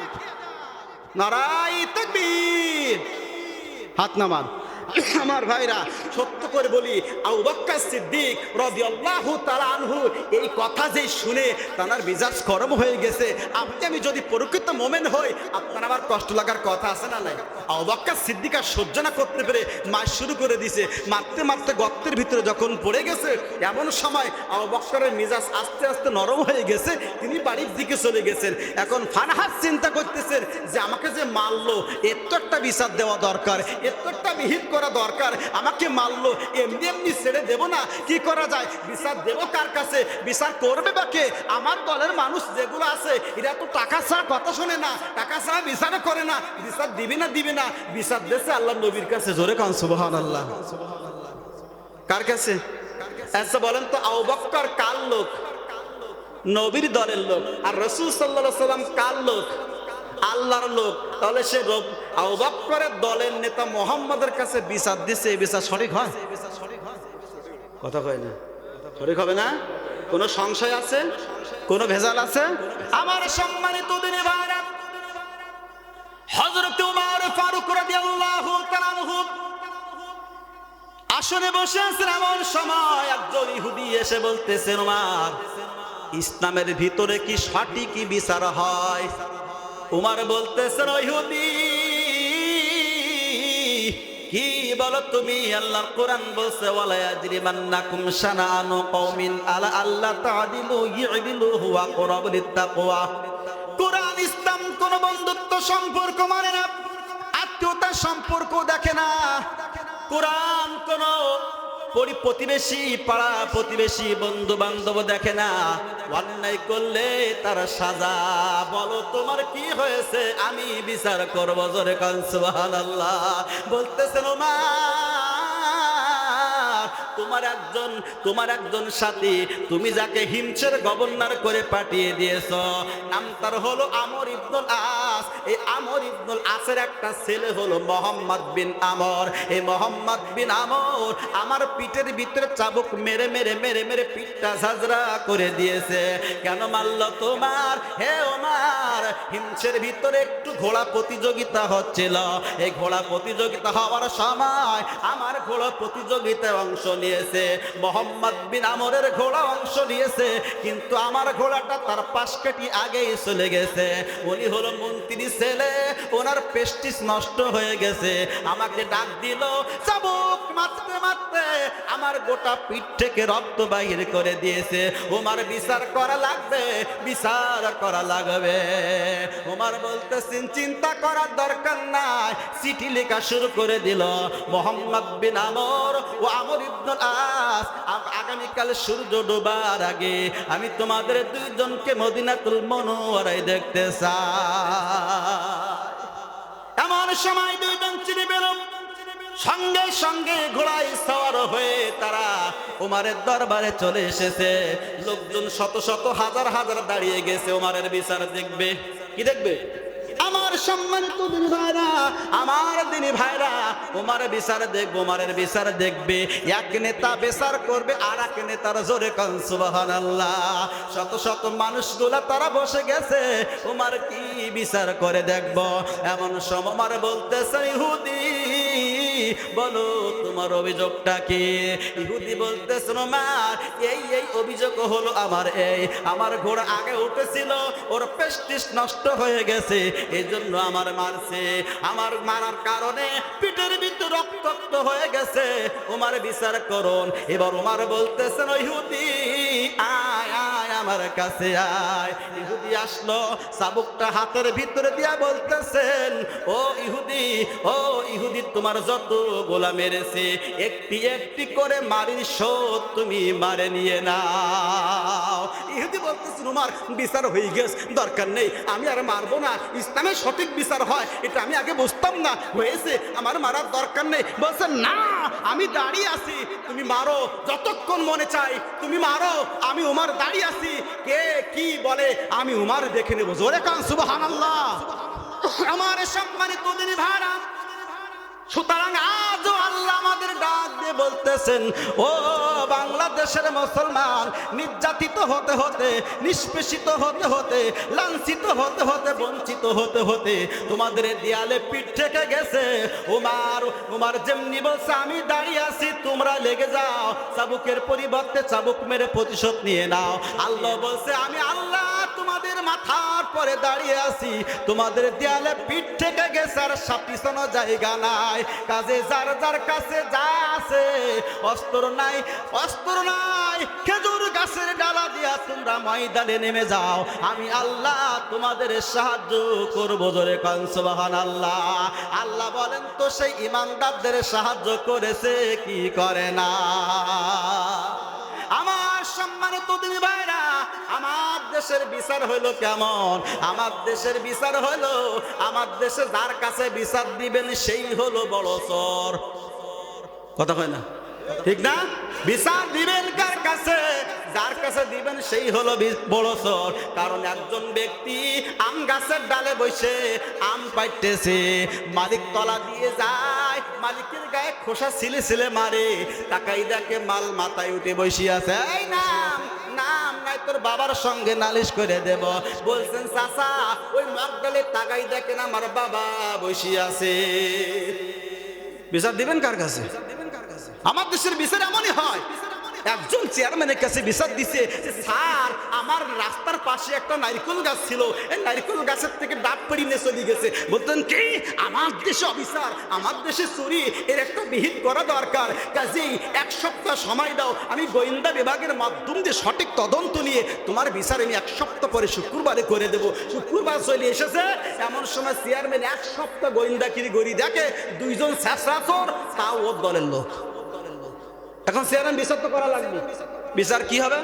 নারায়ে তাকবীর। হাত নামান। আমার ভাইরা, সত্য করে বলি, আবু বকর সিদ্দিক রাদিয়াল্লাহু তাআলা আনহু এই কথা যে শুনে তার মেজাজ গরম হয়ে গেছে। আপনি আমি যদি প্রকৃত মোমেন হই, আপনার আবার কষ্ট লাগার কথা আছে না নাই? আবু বকর সিদ্দিক আর সহ্য না করতে পেরে মার শুরু করে দিয়েছে। মারতে মারতে গর্তের ভিতরে যখন পড়ে গেছে, এমন সময় আবু বকরের মেজাজ আস্তে আস্তে নরম হয়ে গেছে। তিনি বাড়ির দিকে চলে গেছেন। এখন ফানহাস চিন্তা করতেছেন যে আমাকে যে মারলো, এর তো একটা বিচার দেওয়া দরকার, এর তো একটা বিহিত করা দরকার। আমাকে মারলো, এমনি এমনি ছেড়ে দেব না। কি করা যায়? বিচার দেব কার কাছে? বিচার করবে বা কে? আমার দলের মানুষ যেগুলো আছে, এরা তো টাকা ছাড়া কথা শোনে না, টাকা ছাড়া বিচার করে না। বিচার দিবে না, দিবে না, বিচার দেশে আল্লাহ নবীর কাছে। জোরে কান সুবহানাল্লাহ। কার কাছে? আচ্ছা বলেন তো, আবু বকর কার লোক? নবীর দলের লোক। আর রাসূল সাল্লাল্লাহু আলাইহি ওয়াসাল্লাম কার লোক? আল্লাহর লোক। তাহলে সে আবু বকরের দলের নেতা মুহাম্মদের কাছে বিচার দিছে, এই বিচার সঠিক হয়? কথা কয় না, সঠিক হবে না? কোনো সংশয় আছে? কোনো ভেজাল আছে? আমার সম্মানিত দিনী ভাইরা, হযরত ওমর ফারুক রাদিয়াল্লাহু তাআলা আনহু আসনে বসে আছেন। এমন সময় একজন ইহুদি এসে বলতেছেন, ওমর, ইসলামের ভিতরে কি সঠিক বিচার হয়? উমর বলতেছেন, ইহুদি কি বলো তুমি? আল্লাহর কোরআন বলছে, ওয়ালা ইয়াজরিমান্নাকুম শানাআনু কওমিন আলা আল্লা তা'দিলু ই'দিলু হুয়া আকরাবু লিত্তাকওয়া। কোরআন ইসলাম কোন বন্ধুত্ব সম্পর্ক মানে না, আত্মীয়তার সম্পর্ক দেখে না। কোরআন কোন প্রতিবেশী, পাড়া প্রতিবেশী, বন্ধু বান্ধব দেখে না। অন্যায় করলে তার সাজা। বলো তোমার কি হয়েছে, আমি বিচার করবো। জোরে কান সুবহানাল্লাহ। বলতেছেন, ওমর, তোমার একজন সাথী, তুমি যাকে হিমসের গভর্নর করে পাঠিয়ে দিয়েছ, নাম তার হলো আমর ইবনুল আস। এই আমর ইবনুল আসের একটা ছেলে হলো মোহাম্মদ বিন আমর। এই মোহাম্মদ বিন আমর আমার পিঠের ভিতরে চাবুক মেরে মেরে মেরে মেরে পিঠটা ঝাঁঝরা করে দিয়েছে। কেন মারল তোমার? হে ওমর, হিমসের ভিতরে একটু ঘোড়া প্রতিযোগিতা হচ্ছিল। এই ঘোড়া প্রতিযোগিতা হওয়ার সময় আমার ঘোড়া প্রতিযোগিতায় অংশ নিয়েছে, মোহাম্মদ বিন আমরের ঘোড়া অংশ নিয়েছে, কিন্তু আমার ঘোড়াটা তার পাশ কাটি আগেই চলে গেছে। উনি হলো মন্ত্রী ছেলে, ওনার প্রেস্টিজ নষ্ট হয়ে গেছে। আমাকে ডাক দিল, চাবুক মারতে মারতে আমার গোটা পিঠ থেকে রক্ত বাহির করে দিয়েছে। ওমর বিচার করা লাগবে, বিচার করা লাগবে। ওমর বলতেছেন, চিন্তা করার দরকার নাই। চিঠি লেখা শুরু করে দিল। মোহাম্মদ বিন আমর ও আমর ইবনুল আস, আগামীকাল সূর্য ডোবার আগে আমি তোমাদের দুইজনকে মদিনাতুল মুনাওয়ারায় দেখতে চাই। এমন সময় দুইজন চিঠি পেল। সঙ্গে সঙ্গে ঘোড়ায় সওয়ার হয়ে তারা ওমরের দরবারে চলে এসেছে। লোকজন শত শত হাজার হাজার দাঁড়িয়ে গেছে ওমরের বিচার দেখবে। কি দেখবে? আমার সম্মানিত দিনী ভাইরা, আমার দিনী ভাইরা, ওমরের বিচার দেখবে, ওমরের বিচার দেখবে। এক নেতা বিচার করবে আর এক নেতার। জোরে কান সুবহানাল্লাহ। শত শত মানুষগুলা তারা বসে গেছে, ওমর কি বিচার করে দেখব। এমন সময় ওমর বলতেছে, ইহুদি বলো তোমার অভিযোগটা কি? ইহুদি বলতেছে, ওমর, এই এই অভিযোগ হলো আমার ঘোড়া আগে উঠেছিল, ওর প্রেস্টিজ নষ্ট হয়ে গেছে, এই জন্য আমার মারছে। আমার মারার কারণে পিঠের ভিতর রক্তাক্ত হয়ে গেছে। ওমর বিচার করুন। এবার ওমর বলতেছেন, ইহুদি আয় আয় আমার কাছে আয়। ইহুদি আসলো, চাবুকটা হাতের ভিতরে দিয়া বলতেছেন, ও ইহুদি তোমার যত গোলা মেরেছে একটি একটি করে মারির শোধ তুমি মারে নিয়ে নাও। ইহুদি বলতেছেন, ওমর বিচার হয়ে গেছে, দরকার নেই, আমি আর মারবো না। ইসলামের সঠিক বিচার হয় এটা আমি আগে বুঝতাম না, হয়েছে, আমার মারার দরকার নেই। বলছেন, না, আমি দাঁড়িয়ে আছি, তুমি মারো, যতক্ষণ মনে চাই তুমি মারো, আমি ওমর দাঁড়িয়ে আছি। কে কি বলে আমি ওমর দেখে নেবো। জোরে কান সুবহানাল্লাহ। আমার সম্মানিত দিনী ভাইরা, সুতরাং আজও আল্লাহ আমাদের ডাক দিয়ে বলতেছেন, ও বাংলাদেশের মুসলমান, নির্যাতিত হতে হতে, নিষ্পেষিত হতে হতে, লাঞ্ছিত হতে হতে, বঞ্চিত হতে হতে তোমাদের দেয়ালে পিঠ থেকে গেছে। উমার যেমনি বলছে আমি দাঁড়িয়ে আছি, তোমরা লেগে যাও, চাবুকের পরিবর্তে চাবুক মেরে প্রতিশোধ নিয়ে নাও। আল্লাহ বলছে আমি আল্লাহ তোমাদের মাথার পরে দাঁড়িয়ে আছি, তোমাদের দেয়ালে পিঠ থেকে গেছে আর পিছনো জায়গা নাই। কাজে যার যার কাছে যা আছে, অস্ত্র নাই, খেজুর গাছের ডালা দিয়া তোমরা ময়দানে নেমে যাও, আমি আল্লাহ তোমাদের সাহায্য করবো। জোরে কান সুবহানাল্লাহ। আল্লাহ বলেন তো সেই ইমানদারদের সাহায্য করেছে কি করে না? আমার সম্মানিত দিনী ভাইরা, আমার দেশের বিচার হইলো কেমন? আমার দেশের বিচার হইলো, আমার দেশে যার কাছে বিচার দিবেন সেই হলো বড় চোর। কথা হয় না, ঠিক না? বিচার দিবেন কার কাছে? যার কাছে দিবেন সেই হলো বড় চোর। কারণ একজন ব্যক্তি আম গাছের ডালে বসে আম পাইতেছে, মালিক তলা দিয়ে যায়, মালিকের গায়ে খোসা ছিলে ছিলে মারে, তাকাই দেখে মাল মাথায় উঠে বসে আছে। এই নাম নাই তোর বাবার সঙ্গে নালিশ করে দেব। বলছেন চাচা, ওই মগডালে তাকাই দেখেন আমার বাবা বসে আছে। বিচার দিবেন কার কাছে? আমার দেশের বিচার এমনই হয়। একজন চেয়ারম্যানের কাছে বিচার দিছে, স্যার আমার রাস্তার পাশে একটা নারকেল গাছ ছিল, এই নারকেল গাছের থেকে ডাব পেড়ি নিয়ে চলে গেছে। বলতেন কি, আমার দেশে অফিসার, আমার দেশে চুরি, এর একটা বিহিত করা দরকার, কাজেই 1 সপ্তাহ সময় দাও, আমি গোয়েন্দা বিভাগের মাধ্যম দিয়ে সঠিক তদন্ত নিয়ে তোমার বিচার আমি 1 সপ্তাহ পরে শুক্রবারে করে দেবো। শুক্রবার চলে এসেছে, এমন সময় চেয়ারম্যান 1 সপ্তাহ গোয়েন্দাগিরি গড়ি দেখে 2 জন শেষরা চোর, তাও ওর দলের লোক। এখন চেয়ারম্যান বিচার তো করা লাগবে। বিচার কি হবে?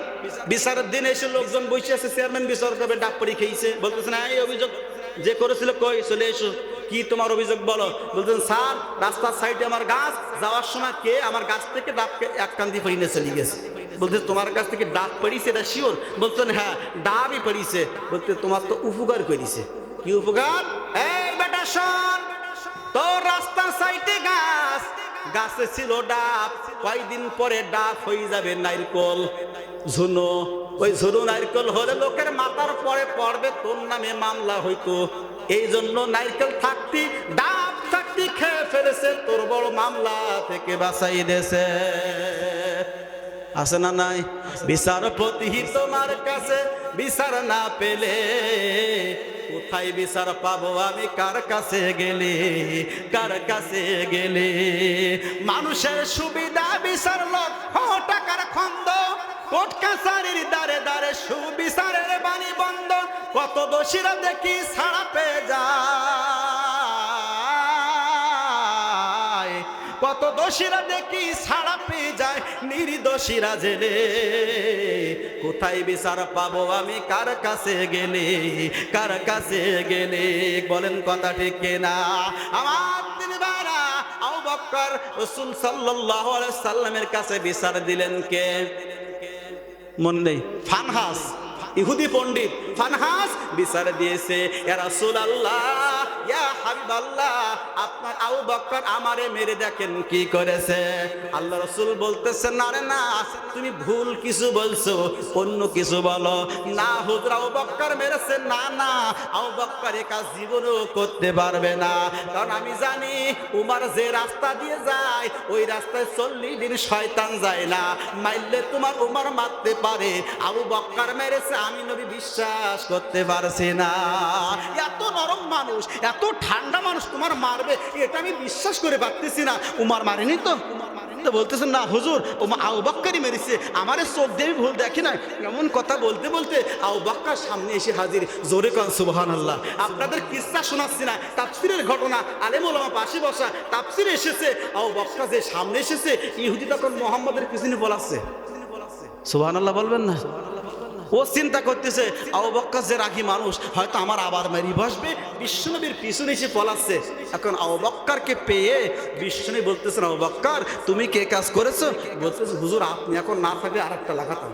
বিচারের দিন এসে লোকজন বসে আছে, চেয়ারম্যান বিচার করবে, ডাক পড়ি খেয়েছে। বলতেছে না, এই অভিযোগ যে করেছিল কই, চলে এসো, কি তোমার অভিযোগ বলো। বলতেন স্যার, রাস্তার সাইডে আমার গাছ, যাওয়ার সময় কে আমার গাছ থেকে ডাবকে 1 কান্দি পড়ি নিয়ে চলে গেছে। বলতে তোমার কাছ থেকে ডাব পড়িছে, এটা শিওর? বলতেন হ্যাঁ, ডাবই পড়িছে। বলতে তোমার তো উপকার করেছে। কি উপকার? এই বেটা শোন, তোর রাস্তার সাইডে গাছ, গাছে ছিল ডাব, কয়দিন পরে ডাব হয়ে যাবে নারকল, ঝুনো। ওই ঝুনো নারকল হলে লোকের মাথার পরে পড়বে, তোর নামে মামলা হইতো। এই জন্য নারকেল থাকতি, ডাব থাকতি খেয়ে ফেলেছে, তোর বড় মামলা থেকে বাঁচাই দেছে। আছে না নাই? বিচারপতি তোমার কাছে বিচার না পেলে কোথায় বিচার পাবো আমি? কার কাছে গেলে, কার কাছে গেলে? মানুষের সুবিধা বিচার লক্ষ টাকার খন্দ, কোর্ট কাছারির দ্বারে দ্বারে সুবিচারের বাণী বন্ধ। কত দোষীরা দেখি ছাড়া পেয়ে যায়, কত দোষীরা দেখি ছাড়া পেয়ে যায়, নির্দোষীরা জেলে। কোথায় বিচার পাবো আমি? কার কাছে গেলে, কার কাছে গেলে? বলেন কথা ঠিক কিনা? আমার দিনী ভাইরা, আবু বকর রাসূল সাল্লাল্লাহু আলাইহি সাল্লামের কাছে বিচার দিলেন কে? মনে নেই? ফানহাস, ইহুদি পণ্ডিত ফানহাস বিচার দিয়েছে, ইয়া রাসূলুল্লাহ, ইয়া হাবিবাল্লাহ, আপনার আবু বকর আমারে মেরে দেখেন কি করেছে। আল্লাহ রাসূল বলতেছেন, না রে না, তুমি ভুল কিছু বলছো, অন্য কিছু বলো। না হুজুর, আবু বকর মেরেছে। না না, আবু বকর এ কাজ জীবনেও করতে পারবে না। কারণ আমি জানি উমর যে রাস্তা দিয়ে যায়, ওই রাস্তায় 40 দিন শয়তান যায় না, মারলে তোমার উমর মারতে পারে, আবু বকর মেরেছে আমি নবী বিশ্বাস করতে পারছি না। এত নরম মানুষ, এত ঠান্ডা মানুষ তোমার মারবে, এটা আমি বিশ্বাস করে পারতেছি না। উমর মারেনি তো? বলতেছেন না হুজুর, আবু বকরই মেরেছে, আমার চোখ দিয়ে ভুল দেখি না। এমন কথা বলতে বলতে আবু বকর সামনে এসে হাজির। জোরে কান সুবহানাল্লাহ। আপনাদের কিসসা শোনাচ্ছি না, তাফসীরের ঘটনা, আলেম ওলামা পাশে বসা, তাফসীরে এসেছে। আবু বকর যে সামনে এসেছে, ইহুদি তখন মুহাম্মদের পিছনে বলাচ্ছে। সুবহানাল্লাহ বলবেন না? ও চিন্তা করতেছে আবু বকর যে রাগী মানুষ, হয়তো আমার আবার মেরি বসবে, বিশ্বনবীর পিছনে এসে পলাচ্ছে। এখন আবু বকরকে পেয়ে বিশ্বনবী বলতেছেন, আবু বকর তুমি কে কাজ করেছো? বলতেছে, হুজুর আপনি এখন না থাকলে আরেকটা লাগাতাম।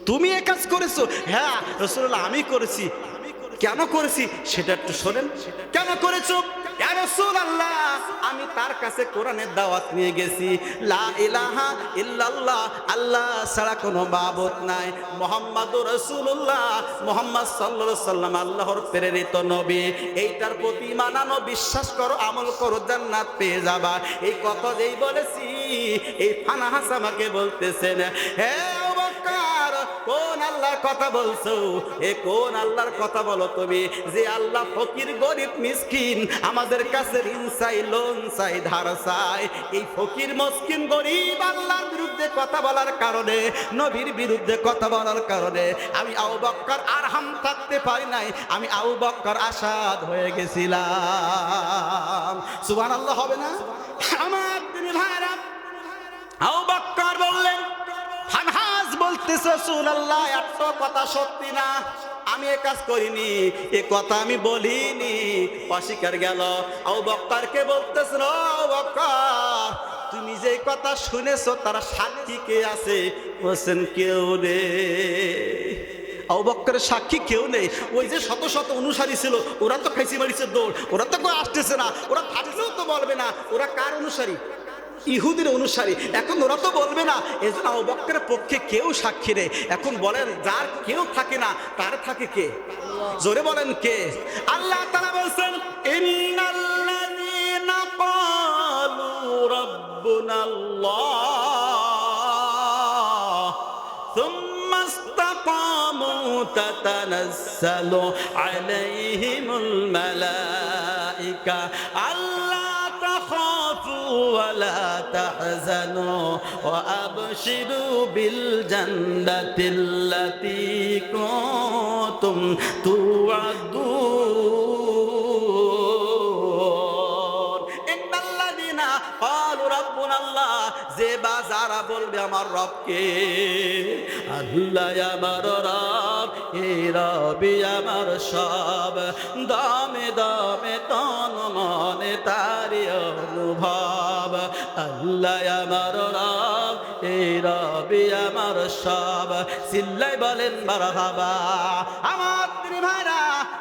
তুমি এ কাজ করেছো? হ্যাঁ রাসূলুল্লাহ আমি করেছি। কেন করেছি সেটা একটু শোনেন। কেন করেছো? ইয়া রাসূলুল্লাহ, আমি তার কাছে কোরআনের দাওয়াত নিয়ে গেছি, লা ইলাহা ইল্লাল্লাহ, আল্লাহ ছাড়া কোনো মাবুদ নাই, মুহাম্মাদুর রাসূলুল্লাহ, মুহাম্মদ সাল্লাল্লাহু আলাইহি সাল্লাম আল্লাহর প্রেরিত নবী, এইটার প্রতি ঈমান আনো, বিশ্বাস করো, আমল করো, জান্নাত পেয়ে যাবা। এই কথা যেই বলেছি, এই ফানাহাস আমাকে বলতেছেন, হে আবু বকর, কোন আল্লাহর কথা বলছো? এ কোন আল্লাহর কথা বলো তুমি, যে আল্লাহ ফকির গরিব মিসকিন আমাদের কাছে ঋণ চাই, লোন চাই, ধার চাই? এই ফকির মিসকিন গরিব আল্লাহর বিরুদ্ধে কথা বলার কারণে, নবীর বিরুদ্ধে কথা বলার কারণে আমি আবু বকর আর হাম থাকতে পারি নাই, আমি আবু বকর আসাদ হয়ে গেছিলাম। সুবহানাল্লাহ হবে না? আমার দিনী ভাইরা, আবু বকর বললেন, ফানহাস বলতেছে, রাসূলুল্লাহ এত কথা সত্যি না, আমি এ কাজ করিনি, এ কথা আমি বলিনি, অস্বীকার গেল। আবু বকরকে বলতেছেন, ও আবু বকর, তুমি যে কথা শুনেছো তার সাক্ষী কে আছে? বলছেন, কেউ নেই। আবু বকরের সাক্ষী কেউ নেই। ওই যে শত শত অনুসারী ছিল, ওরা তো খাইছি মারিছে দৌড়, ওরা তো কেউ আসতেছে না, ওরা থাকলেও তো বলবে না ওরা কার অনুসারী, ইহুদির অনুসারী, এখন ওরা তো বলবে না। এজন্য আবু বকরের পক্ষে কেউ সাক্ষী নেই। এখন বলেন, যার কেউ থাকে না তার থাকে কে? জোরে বলেন কে? আল্লাহ তাআলা বলছেন, ইন্নাল্লাযীনা ক্বালু রাব্বুনাল্লাহ সুম্মা ইসতাকামু তাতানাজ্জালু আলাইহিমুল মালায়েকা আল্লা تخافوا ولا تحزنوا وأبشروا بالجنة التي كنتم توعدون إن الذين قالوا ربنا الله যে বাজারা বলবে আমার রবকে, আল্লাহ আমার রব, এই রবি আমার সব, দামে দামে তন মনে তারি অনুভব, আল্লাহ আমার রব, এই রবি আমার সব, চিল্লাই বলেন মারহাবা। আমার দিনী ভাইরা,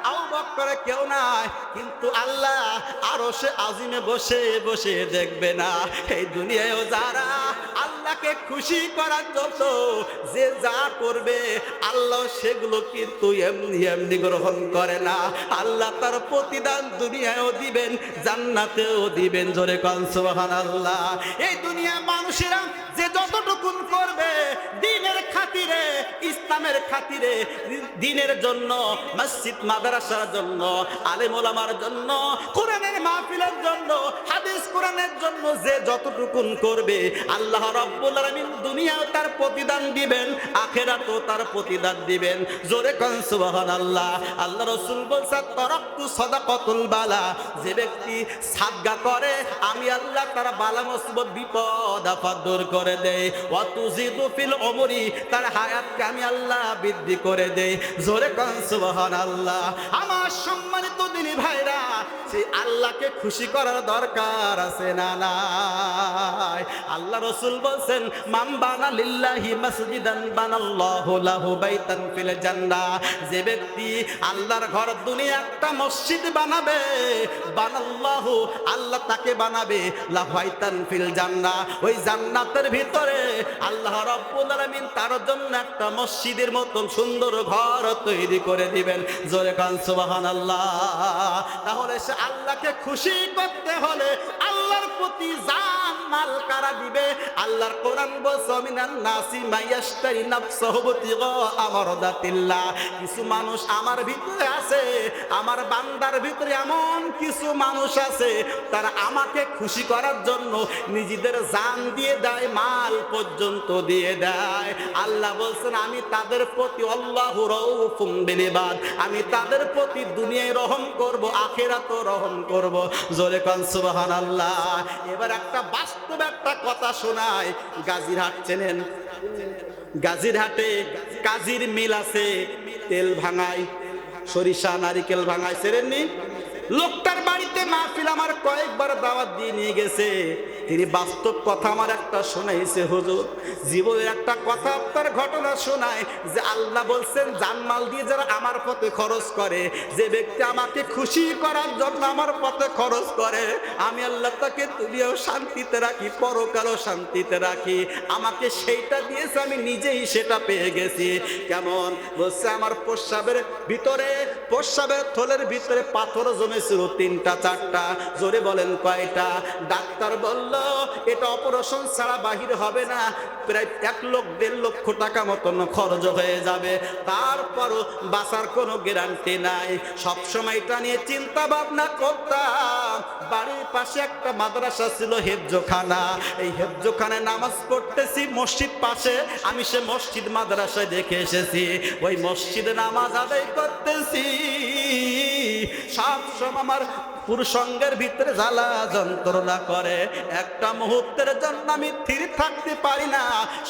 আবু বকর কেউ নাই, কিন্তু আল্লাহ আরশে আজিমে বসে বসে দেখবে না। এই দুনিয়ায়ও যারা আল্লাহকে খুশি করার জন্য যে যা করবে, আল্লাহ সেগুলো কিন্তু এমনি এমনি গ্রহণ করে না। আল্লাহ তার প্রতিদান দুনিয়ায়ও দিবেন, জান্নাতেও দিবেন। জোরে কোন সুবহানাল্লাহ। এই দুনিয়া মানুষেরা যে যতটুকু করবে দ্বীনের খাতিরে, ইসলামের খাতিরে, দ্বীনের জন্য, মসজিদ মাদ্রাসার জন্য, আলেম ওলামার জন্য, কোরআনের মাহফিলের জন্য, হাদিস কোরআনের জন্য যে যতটুকু করবে, আল্লাহ রাব্বুল আলামিন দুনিয়াও তার প্রতিদান দিবেন, আখিরাতেও তার প্রতিদান দিবেন। জোরে কোন সুবহানাল্লাহ। আল্লাহ রাসূল বলেছেন, তারাকতু সাদাকাতুল বালা, যে ব্যক্তি সাদকা করে আমি আল্লাহ তার বালা মুসিবত বিপদ আপদ দূর করে দেই। ওয়া তুজিদু ফিল উমরি, তার হায়াতকে আমি আল্লাহ বৃদ্ধি করে দেই। জোরে কোন সুবহানাল্লাহ। আমার সম্মানিত দিনী ভাইরা, সেই আল্লাহকে খুশি করার দরকার আছে না নাই? আল্লাহ রাসূল বলেন, মান বানা লিল্লাহি মাসজিদান বানাল্লাহু লাহু বাইতান ফিল জান্নাহ, যে ব্যক্তি আল্লাহর ঘর দুনিয়া একটা মসজিদ বানাবে, বানাল্লাহু, আল্লাহ তাকে বানাবে, লাহু বাইতান ফিল জান্নাহ, ওই জান্নাতের ভিতরে আল্লাহ রাব্বুল আলামিন তার জন্য একটা মসজিদের মতন সুন্দর ঘর তৈরি করে দিবেন। জোরে কান সুবহানাল্লাহ। তাহলে সে আল্লাহকে খুশি করতে হলে আল্লাহর প্রতি জান মাল কারা দিবে? আল্লাহর কোরআন বলছে, মিনান নাসি মাইয়াশতারি নাফসাহু বিতিগা আমরদাতিল্লাহ, কিছু মানুষ আমার ভিতরে আছে, আমার বান্দার ভিতরে এমন কিছু মানুষ আছে, তারা আমাকে খুশি করার জন্য নিজেদের জান দিয়ে দেয়, মাল পর্যন্ত দিয়ে দেয়। আল্লাহ বলছেন, আমি তাদের প্রতি আল্লাহু রাউফুম বিল ইবাদ, আমি তাদের প্রতি দুনিয়ায় রহম করব, আখিরাতেও রহম করব। জোরে কোন সুবহানাল্লাহ। এবার একটা বাস্তব একটা কথা শোনায়। গাজীরহাট চেনেন? গাজীরহাটে কাজীর মিল আছে, তেল ভাঙায়, সরিষা নারিকেল ভাঙায়, চেনেননি? লোকটার বাড়িতে মাহফিল আমার কয়েকবার দাওয়াত দিয়ে নিয়ে গেছে। তিনি বাস্তব কথা আমার একটা শোনাইছে হুজুর, জীবনের একটা কথা আপনার ঘটনা শোনায় যে আল্লাহ বলছেন জানমাল দিয়ে যারা আমার পথে খরচ করে, যে ব্যক্তি আমাকে খুশি করার জন্য আমার পথে খরচ করে, আমি আল্লাহ তাকে দুনিয়াও শান্তিতে রাখি, পরকালও শান্তিতে রাখি। আমাকে সেইটা দিয়েছে, আমি নিজেই সেটা পেয়ে গেছি। কেমন বলছে, আমার প্রস্রাবের ভিতরে, প্রস্রাবের থলের ভিতরে পাথর জমেছিল 3টা 4টা। জোরে বলেন কয়টা? ডাক্তার বলল এটা অপারেশন ছাড়া বাহির হবে না, প্রায় 1-1.5 লক্ষ টাকা মতন খরচ হয়ে যাবে, তারপরও বাঁচার কোনো গ্যারান্টি নাই। সবসময় এটা নিয়ে চিন্তা ভাবনা করতাম। বাড়ির পাশে একটা মাদ্রাসা ছিল, হেফজোখানা। এই হেফজোখানায় নামাজ পড়তেছি, মসজিদ পাশে, আমি সে মসজিদ মাদ্রাসায় দেখে এসেছি। ওই মসজিদে নামাজ আদায় করতেছি, সব সময় আমার পুরুষঙ্গের ভিতরে জ্বালা যন্ত্রণা করে। একটা মুহূর্তের জন্য আমি স্থির থাকতে পারি না,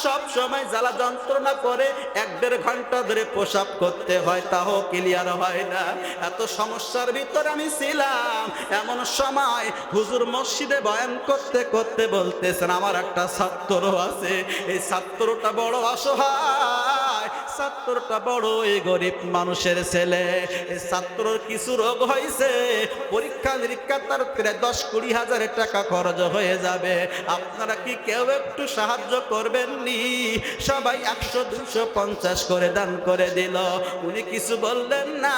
সব সময় জ্বালা যন্ত্রণা করে। 1-1.5 ঘন্টা ধরে প্রসাব করতে হয়, তাও ক্লিয়ার হয় না। এত সমস্যার ভিতরে আমি ছিলাম। এমন সময় হুজুর মসজিদে বয়ান করতে করতে বলতেছেন, আমার একটা ছাত্র আছে, এই ছাত্রটা বড় অসহায়, ছাত্রটা বড় গরিব মানুষের ছেলে। এই ছাত্রর কিছু রোগ হয়েছে, পরীক্ষা নিরীক্ষা তার প্রায় 10-20 হাজার টাকা খরচ হয়ে যাবে। আপনারা কি কেউ একটু সাহায্য করবেন নি? সবাই 100-250 করে দান করে দিল। উনি কিছু বললেন না।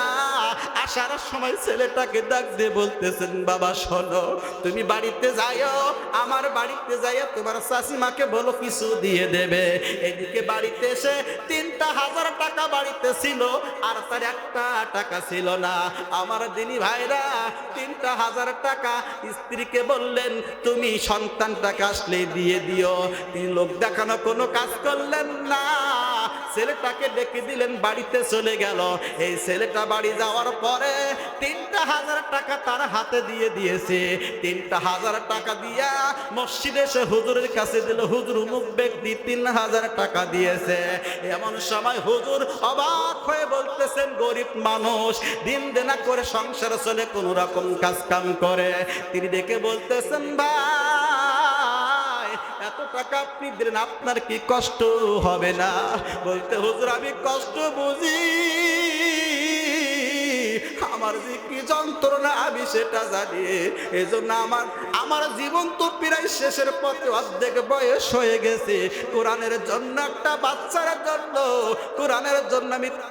আসার সময় ছেলেটাকে ডাক দিয়ে বলতেছেন, বাবা শোনো, তুমি বাড়িতে যাইও, আমার বাড়িতে যাইও তোমার শাশুমাকে বলো কিছু দিয়ে দেবে। এদিকে বাড়িতে এসে 3,000 টাকা বাড়িতে ছিল, আর তার 1 টাকা ছিল না। আমার দিনী ভাইরা 3,000 টাকা স্ত্রীকে বললেন, তুমি সন্তানটাকে আসলে দিয়ে দিও। তিনি লোক দেখানো কোনো কাজ করলেন না, ছেলেটাকে ডেকে দিলেন, বাড়িতে চলে গেল। এই ছেলেটা বাড়ি যাওয়ার পরে 3,000 টাকা তার হাতে দিয়ে দিয়েছে। 3,000 টাকা দিয়া মসজিদে এসে হুজুরের কাছে দিল, হুজুর অমুক ব্যক্তি 3,000 টাকা দিয়েছে। এমন সময় হুজুর অবাক হয়ে বলতেছেন, গরিব মানুষ, দিন দেনা করে সংসার চলে, কোন রকম কাজ কাম করে। তিনি ডেকে বলতেছেন, ভাই এত টাকা আপনি দিলেন, আপনার কি কষ্ট হবে না? বলতে, হুজুর আমি কষ্ট বুঝি, আমার যে কি যন্ত্রণা আমি সেটা জানি। এজন্য আমার জীবন তো প্রায় শেষের পথে, অর্ধেক বয়স হয়ে গেছে। কোরআনের জন্য, একটা বাচ্চার জন্য, কোরআনের জন্য আমি